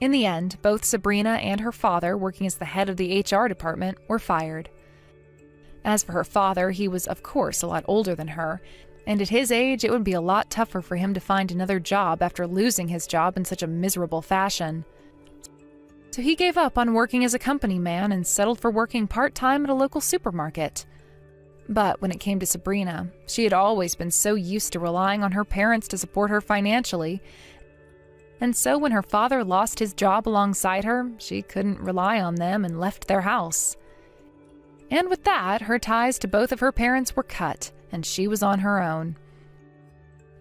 In the end, both Sabrina and her father, working as the head of the HR department, were fired. As for her father, he was of course a lot older than her, and at his age it would be a lot tougher for him to find another job after losing his job in such a miserable fashion. So he gave up on working as a company man and settled for working part-time at a local supermarket. But when it came to Sabrina, she had always been so used to relying on her parents to support her financially, and so when her father lost his job alongside her, she couldn't rely on them and left their house. And with that, her ties to both of her parents were cut, and she was on her own.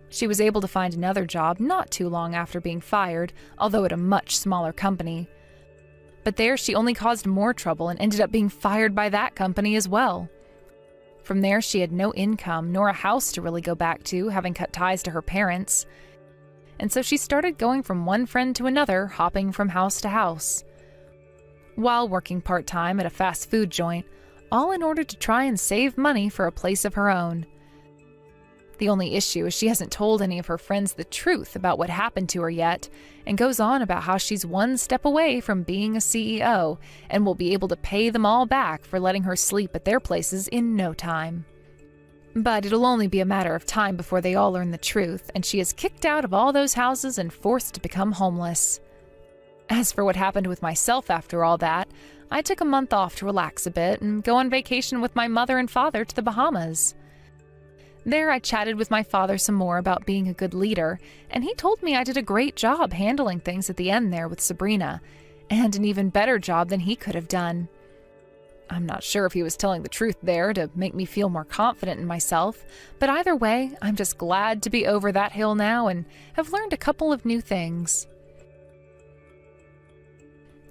She was able to find another job not too long after being fired, although at a much smaller company. But there she only caused more trouble and ended up being fired by that company as well. From there she had no income nor a house to really go back to, having cut ties to her parents. And so she started going from one friend to another, hopping from house to house, while working part-time at a fast food joint, all in order to try and save money for a place of her own. The only issue is she hasn't told any of her friends the truth about what happened to her yet, and goes on about how she's one step away from being a CEO and will be able to pay them all back for letting her sleep at their places in no time. But it'll only be a matter of time before they all learn the truth, and she is kicked out of all those houses and forced to become homeless. As for what happened with myself after all that, I took a month off to relax a bit and go on vacation with my mother and father to the Bahamas. There I chatted with my father some more about being a good leader, and he told me I did a great job handling things at the end there with Sabrina, and an even better job than he could have done. I'm not sure if he was telling the truth there to make me feel more confident in myself, but either way, I'm just glad to be over that hill now and have learned a couple of new things.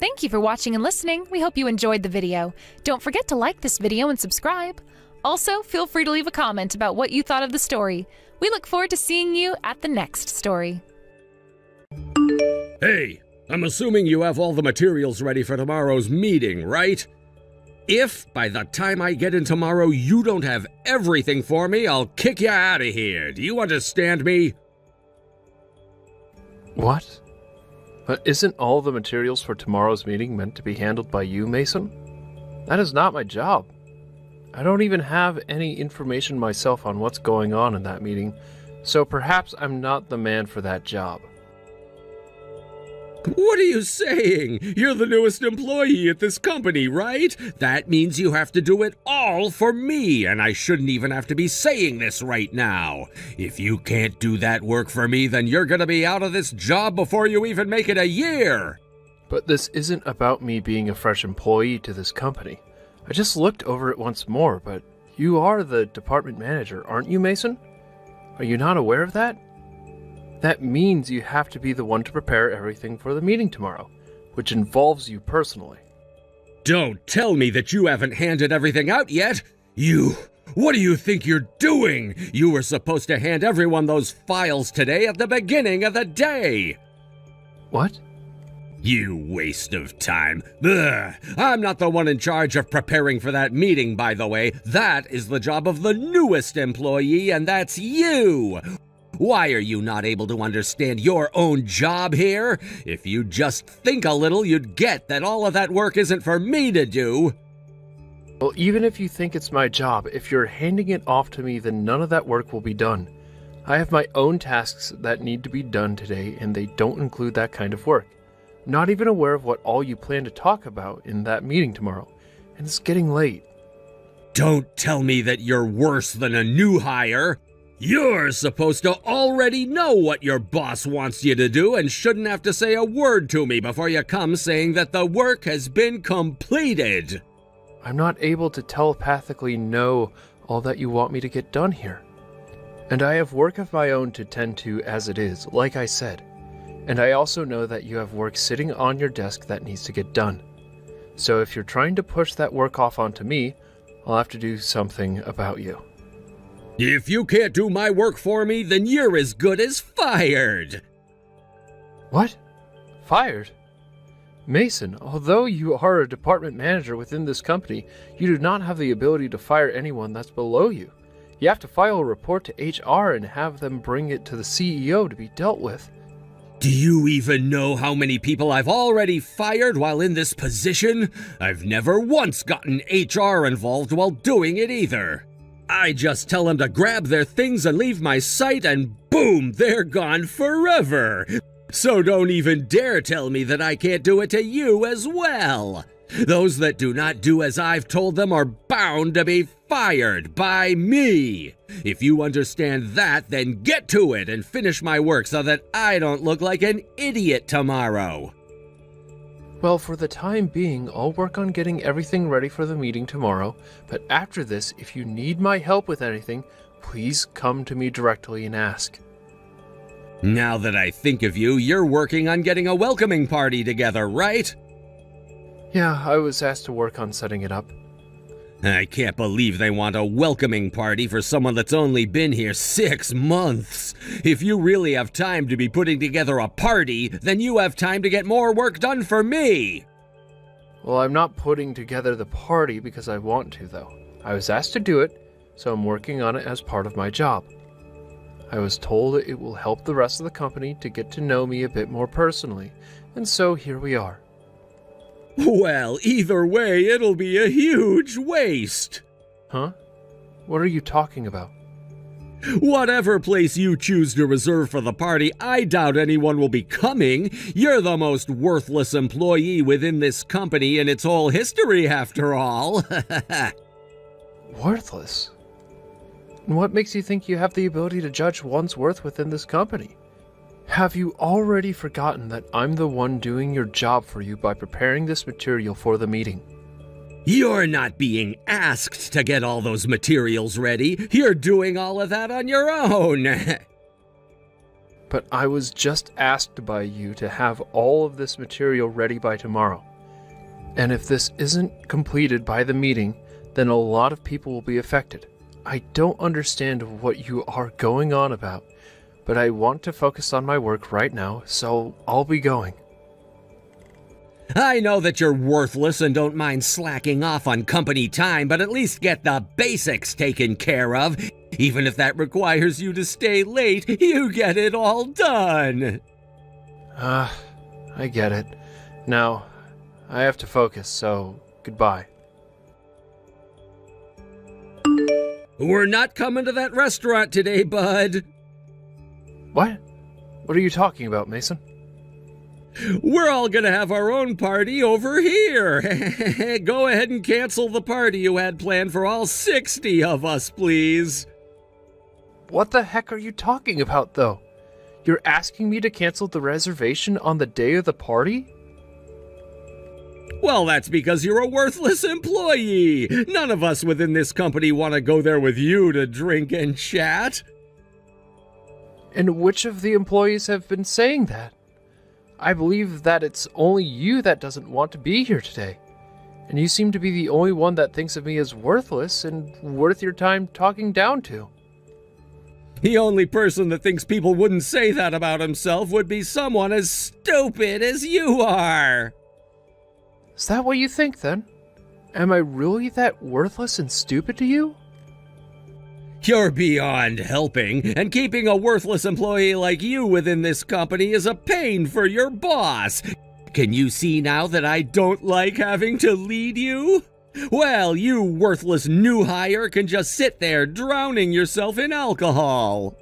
Thank you for watching and listening. We hope you enjoyed the video. Don't forget to like this video and subscribe. Also, feel free to leave a comment about what you thought of the story. We look forward to seeing you at the next story. Hey, I'm assuming you have all the materials ready for tomorrow's meeting, right? If, by the time I get in tomorrow, you don't have everything for me, I'll kick you out of here. Do you understand me? What? But isn't all the materials for tomorrow's meeting meant to be handled by you, Mason? That is not my job. I don't even have any information myself on what's going on in that meeting, so perhaps I'm not the man for that job. What are you saying? You're the newest employee at this company, right? That means you have to do it all for me, and I shouldn't even have to be saying this right now. If you can't do that work for me, then you're gonna be out of this job before you even make it a year. But this isn't about me being a fresh employee to this company. I just looked over it once more, but you are the department manager, aren't you, Mason? Are you not aware of that? That means you have to be the one to prepare everything for the meeting tomorrow, which involves you personally. Don't tell me that you haven't handed everything out yet. What do you think you're doing? You were supposed to hand everyone those files today at the beginning of the day. What? You waste of time. Ugh. I'm not the one in charge of preparing for that meeting, by the way. That is the job of the newest employee, and that's you. Why are you not able to understand your own job here? If you just think a little, you'd get that all of that work isn't for me to do. Well, even if you think it's my job, if you're handing it off to me, then none of that work will be done. I have my own tasks that need to be done today, and they don't include that kind of work. I'm not even aware of what all you plan to talk about in that meeting tomorrow, and it's getting late. Don't tell me that you're worse than a new hire. You're supposed to already know what your boss wants you to do and shouldn't have to say a word to me before you come saying that the work has been completed. I'm not able to telepathically know all that you want me to get done here. And I have work of my own to tend to as it is, like I said. And I also know that you have work sitting on your desk that needs to get done. So if you're trying to push that work off onto me, I'll have to do something about you. If you can't do my work for me, then you're as good as fired. What? Fired? Mason, although you are a department manager within this company, you do not have the ability to fire anyone that's below you. You have to file a report to HR and have them bring it to the CEO to be dealt with. Do you even know how many people I've already fired while in this position? I've never once gotten HR involved while doing it either. I just tell them to grab their things and leave my site, and boom, they're gone forever. So don't even dare tell me that I can't do it to you as well. Those that do not do as I've told them are bound to be fired by me. If you understand that, then get to it and finish my work so that I don't look like an idiot tomorrow. Well, for the time being, I'll work on getting everything ready for the meeting tomorrow, but after this, if you need my help with anything, please come to me directly and ask. Now that I think of you, you're working on getting a welcoming party together, right? Yeah, I was asked to work on setting it up. I can't believe they want a welcoming party for someone that's only been here 6 months. If you really have time to be putting together a party, then you have time to get more work done for me. Well, I'm not putting together the party because I want to, though. I was asked to do it, so I'm working on it as part of my job. I was told it will help the rest of the company to get to know me a bit more personally, and so here we are. Well, either way, it'll be a huge waste. Huh? What are you talking about? Whatever place you choose to reserve for the party, I doubt anyone will be coming. You're the most worthless employee within this company in its whole history, after all. Worthless? And what makes you think you have the ability to judge one's worth within this company? Have you already forgotten that I'm the one doing your job for you by preparing this material for the meeting? You're not being asked to get all those materials ready. You're doing all of that on your own. But I was just asked by you to have all of this material ready by tomorrow. And if this isn't completed by the meeting, then a lot of people will be affected. I don't understand what you are going on about, but I want to focus on my work right now, so I'll be going. I know that you're worthless and don't mind slacking off on company time, but at least get the basics taken care of. Even if that requires you to stay late, you get it all done. I get it. Now, I have to focus, so goodbye. We're not coming to that restaurant today, bud. What? What are you talking about, Mason? We're all gonna have our own party over here. Go ahead and cancel the party you had planned for all 60 of us, please. What the heck are you talking about, though? You're asking me to cancel the reservation on the day of the party? Well, that's because you're a worthless employee. None of us within this company want to go there with you to drink and chat. And which of the employees have been saying that? I believe that it's only you that doesn't want to be here today. And you seem to be the only one that thinks of me as worthless and worth your time talking down to. The only person that thinks people wouldn't say that about himself would be someone as stupid as you are. Is that what you think, then? Am I really that worthless and stupid to you? You're beyond helping, and keeping a worthless employee like you within this company is a pain for your boss. Can you see now that I don't like having to lead you? Well, you worthless new hire can just sit there drowning yourself in alcohol.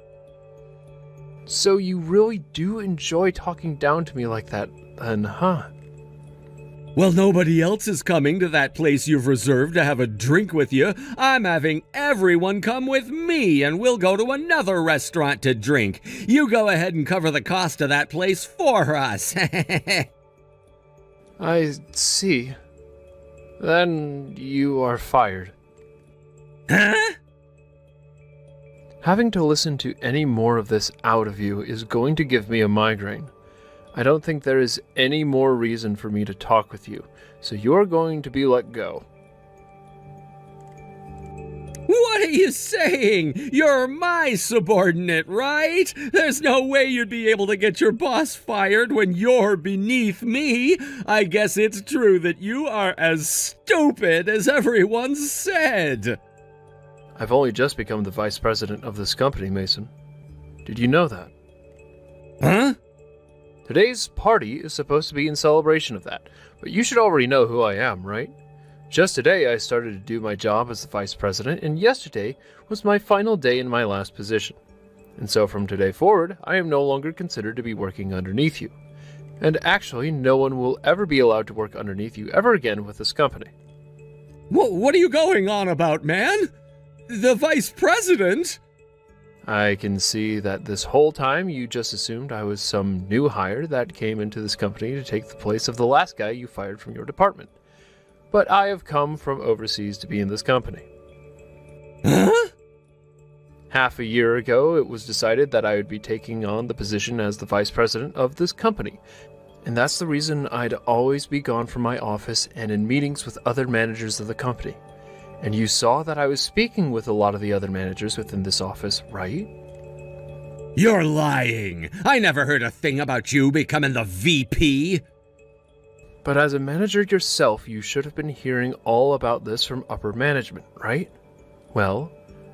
So you really do enjoy talking down to me like that, then, huh? Well, nobody else is coming to that place you've reserved to have a drink with you. I'm having everyone come with me, and we'll go to another restaurant to drink. You go ahead and cover the cost of that place for us. I see. Then you are fired. Huh? Having to listen to any more of this out of you is going to give me a migraine. I don't think there is any more reason for me to talk with you, so you're going to be let go. What are you saying? You're my subordinate, right? There's no way you'd be able to get your boss fired when you're beneath me. I guess it's true that you are as stupid as everyone said. I've only just become the vice president of this company, Mason. Did you know that? Huh? Today's party is supposed to be in celebration of that, but you should already know who I am, right? Just today I started to do my job as the vice president, and yesterday was my final day in my last position. And so from today forward, I am no longer considered to be working underneath you. And actually, no one will ever be allowed to work underneath you ever again with this company. What are you going on about, man? The vice president? I can see that this whole time you just assumed I was some new hire that came into this company to take the place of the last guy you fired from your department. But I have come from overseas to be in this company. Huh? Half a year ago, it was decided that I would be taking on the position as the vice president of this company. And that's the reason I'd always be gone from my office and in meetings with other managers of the company. And you saw that I was speaking with a lot of the other managers within this office, right? You're lying! I never heard a thing about you becoming the VP! But as a manager yourself, you should have been hearing all about this from upper management, right? Well,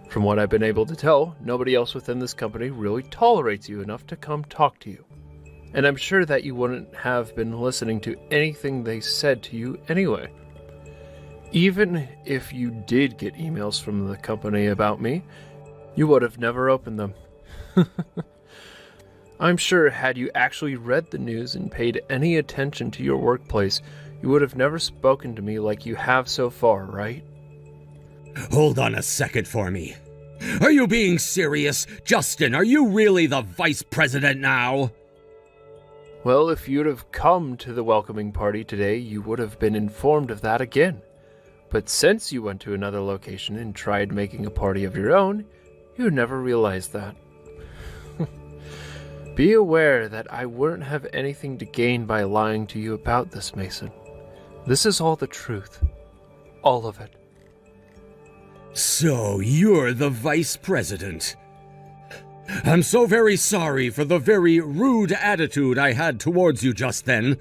from what I've been able to tell, nobody else within this company really tolerates you enough to come talk to you. And I'm sure that you wouldn't have been listening to anything they said to you anyway. Even if you did get emails from the company about me, you would have never opened them. I'm sure had you actually read the news and paid any attention to your workplace, you would have never spoken to me like you have so far, right? Hold on a second for me. Are you being serious? Justin, are you really the vice president now? Well, if you'd have come to the welcoming party today, you would have been informed of that again. But since you went to another location and tried making a party of your own, you never realized that. Be aware that I wouldn't have anything to gain by lying to you about this, Mason. This is all the truth. All of it. So you're the vice president. I'm so very sorry for the very rude attitude I had towards you just then,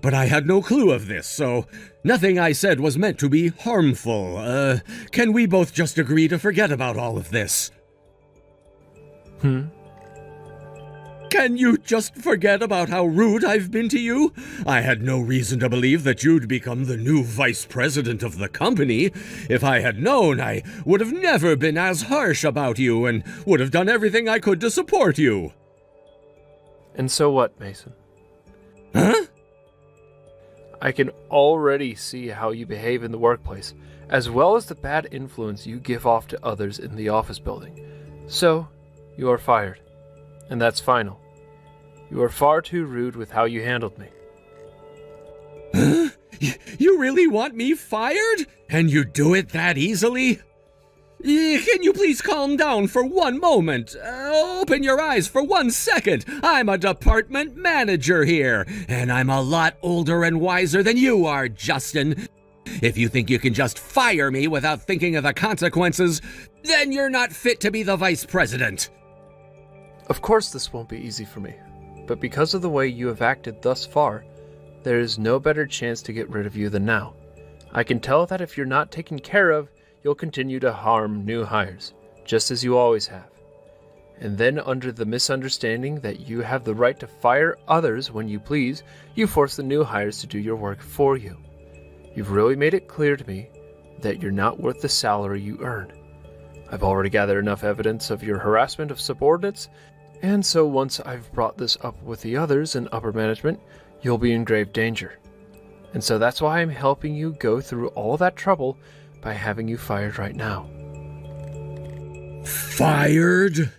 but I had no clue of this, so nothing I said was meant to be harmful. Can we both just agree to forget about all of this? Can you just forget about how rude I've been to you? I had no reason to believe that you'd become the new vice president of the company. If I had known, I would have never been as harsh about you and would have done everything I could to support you. And so what, Mason? Huh? I can already see how you behave in the workplace, as well as the bad influence you give off to others in the office building. So, you are fired. And that's final. You are far too rude with how you handled me. Huh? You really want me fired? And you do it that easily? Can you please calm down for one moment? Open your eyes for 1 second. I'm a department manager here, and I'm a lot older and wiser than you are, Justin. If you think you can just fire me without thinking of the consequences, then you're not fit to be the vice president. Of course this won't be easy for me, but because of the way you have acted thus far, there is no better chance to get rid of you than now. I can tell that if you're not taken care of, you'll continue to harm new hires, just as you always have. And then under the misunderstanding that you have the right to fire others when you please, you force the new hires to do your work for you. You've really made it clear to me that you're not worth the salary you earn. I've already gathered enough evidence of your harassment of subordinates, and so once I've brought this up with the others in upper management, you'll be in grave danger. And so that's why I'm helping you go through all that trouble by having you fired right now. Fired?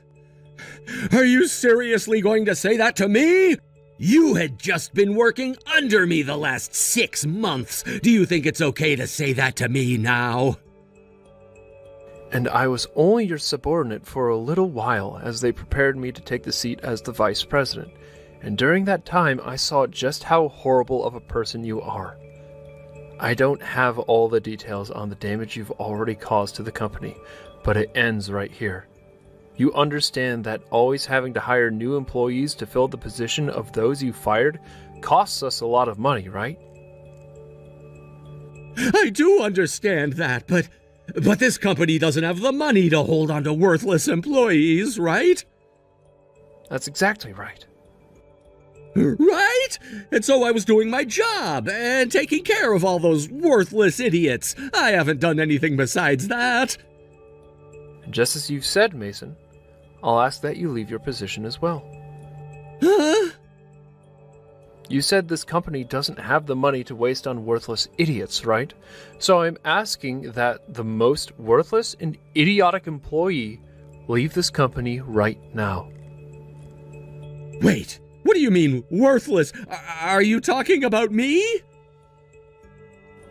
Are you seriously going to say that to me? You had just been working under me the last 6 months. Do you think it's okay to say that to me now? And I was only your subordinate for a little while as they prepared me to take the seat as the vice president. And during that time, I saw just how horrible of a person you are. I don't have all the details on the damage you've already caused to the company, but it ends right here. You understand that always having to hire new employees to fill the position of those you fired costs us a lot of money, right? I do understand that, but this company doesn't have the money to hold on to worthless employees, right? That's exactly right. Right? And so I was doing my job and taking care of all those worthless idiots. I haven't done anything besides that. And just as you've said, Mason, I'll ask that you leave your position as well. Huh? You said this company doesn't have the money to waste on worthless idiots, right? So I'm asking that the most worthless and idiotic employee leave this company right now. Wait, what do you mean, worthless? Are you talking about me?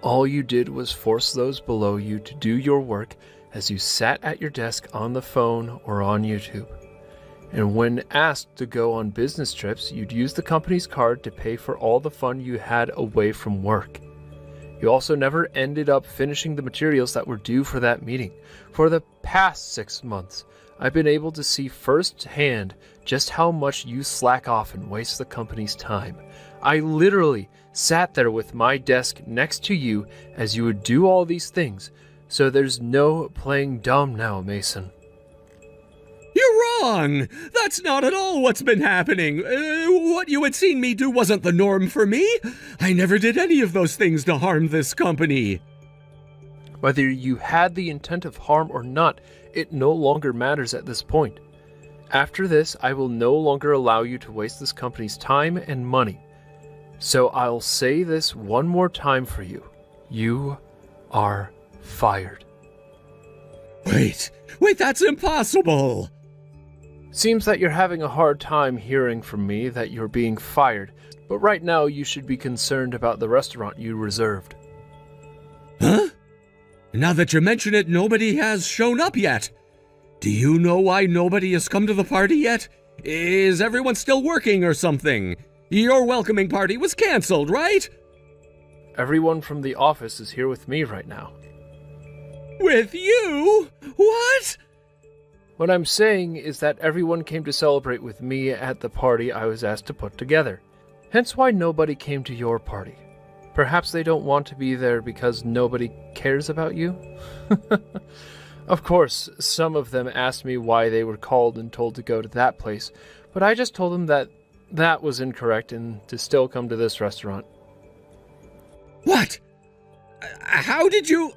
All you did was force those below you to do your work as you sat at your desk on the phone or on YouTube. And when asked to go on business trips, you'd use the company's card to pay for all the fun you had away from work. You also never ended up finishing the materials that were due for that meeting. For the past 6 months, I've been able to see firsthand just how much you slack off and waste the company's time. I literally sat there with my desk next to you as you would do all these things, so there's no playing dumb now, Mason. You're wrong! That's not at all what's been happening. What you had seen me do wasn't the norm for me. I never did any of those things to harm this company. Whether you had the intent of harm or not, it no longer matters at this point. After this, I will no longer allow you to waste this company's time and money. So I'll say this one more time for you. You are fired. Wait, that's impossible! Seems that you're having a hard time hearing from me that you're being fired, but right now you should be concerned about the restaurant you reserved. Huh? Now that you mention it, nobody has shown up yet. Do you know why nobody has come to the party yet? Is everyone still working or something? Your welcoming party was cancelled, right? Everyone from the office is here with me right now. With you? What? What I'm saying is that everyone came to celebrate with me at the party I was asked to put together. Hence why nobody came to your party. Perhaps they don't want to be there because nobody cares about you? Of course, some of them asked me why they were called and told to go to that place, but I just told them that that was incorrect and to still come to this restaurant. What? How did you...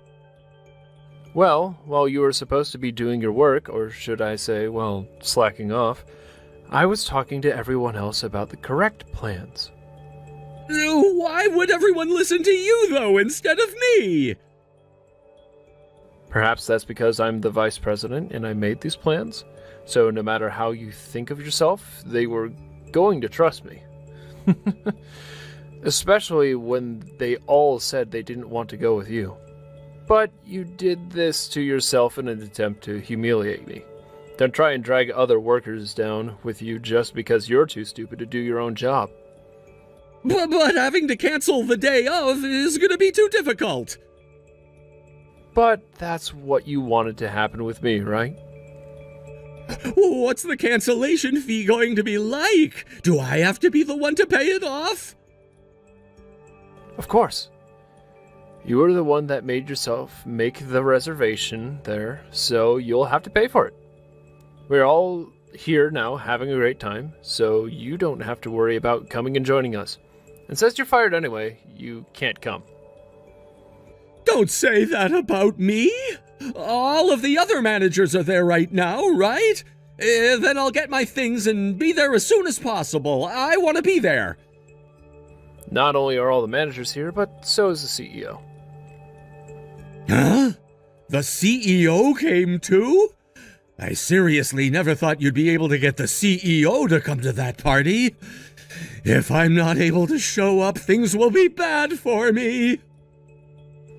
Well, while you were supposed to be doing your work, or should I say, well, slacking off, I was talking to everyone else about the correct plans. Why would everyone listen to you, though, instead of me? Perhaps that's because I'm the vice president and I made these plans. So no matter how you think of yourself, they were going to trust me. Especially when they all said they didn't want to go with you. But you did this to yourself in an attempt to humiliate me. Don't try and drag other workers down with you just because you're too stupid to do your own job. But having to cancel the day of is going to be too difficult. But that's what you wanted to happen with me, right? What's the cancellation fee going to be like? Do I have to be the one to pay it off? Of course. You were the one that made yourself make the reservation there, so you'll have to pay for it. We're all here now having a great time, so you don't have to worry about coming and joining us. And since you're fired anyway, you can't come. Don't say that about me! All of the other managers are there right now, right? Then I'll get my things and be there as soon as possible. I want to be there. Not only are all the managers here, but so is the CEO. Huh? The CEO came too? I seriously never thought you'd be able to get the CEO to come to that party. If I'm not able to show up, things will be bad for me.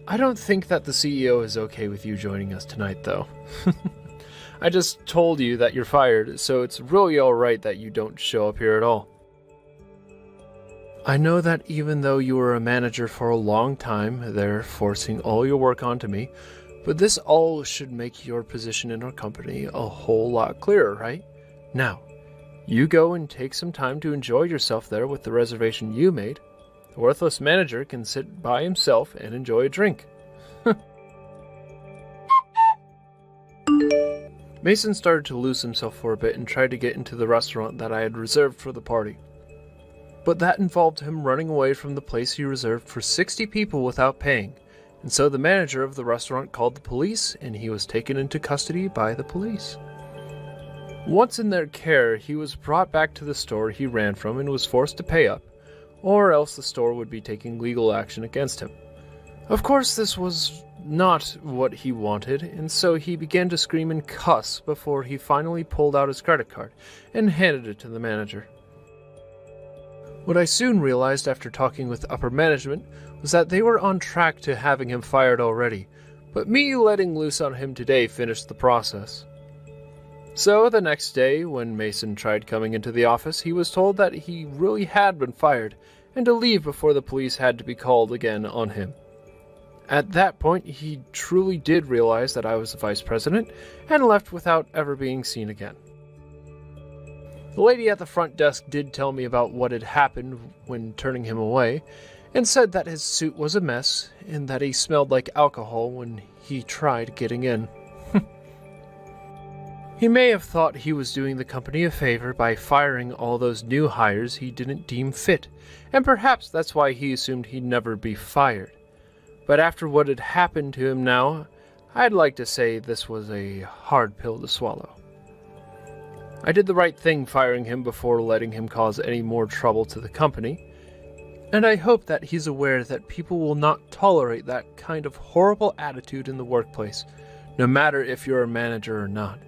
I don't think that the CEO is okay with you joining us tonight, though. I just told you that you're fired, so it's really alright that you don't show up here at all. I know that even though you were a manager for a long time, they're forcing all your work onto me, but this all should make your position in our company a whole lot clearer, right? Now, you go and take some time to enjoy yourself there with the reservation you made. The worthless manager can sit by himself and enjoy a drink. Mason started to lose himself for a bit and tried to get into the restaurant that I had reserved for the party. But that involved him running away from the place he reserved for 60 people without paying, and so the manager of the restaurant called the police and he was taken into custody by the police. Once in their care, he was brought back to the store he ran from and was forced to pay up, or else the store would be taking legal action against him. Of course, this was not what he wanted, and so he began to scream and cuss before he finally pulled out his credit card and handed it to the manager. What I soon realized after talking with upper management was that they were on track to having him fired already, but me letting loose on him today finished the process. So the next day, when Mason tried coming into the office, he was told that he really had been fired and to leave before the police had to be called again on him. At that point, he truly did realize that I was the vice president and left without ever being seen again. The lady at the front desk did tell me about what had happened when turning him away, and said that his suit was a mess and that he smelled like alcohol when he tried getting in. He may have thought he was doing the company a favor by firing all those new hires he didn't deem fit, and perhaps that's why he assumed he'd never be fired. But after what had happened to him now, I'd like to say this was a hard pill to swallow. I did the right thing firing him before letting him cause any more trouble to the company, and I hope that he's aware that people will not tolerate that kind of horrible attitude in the workplace, no matter if you're a manager or not.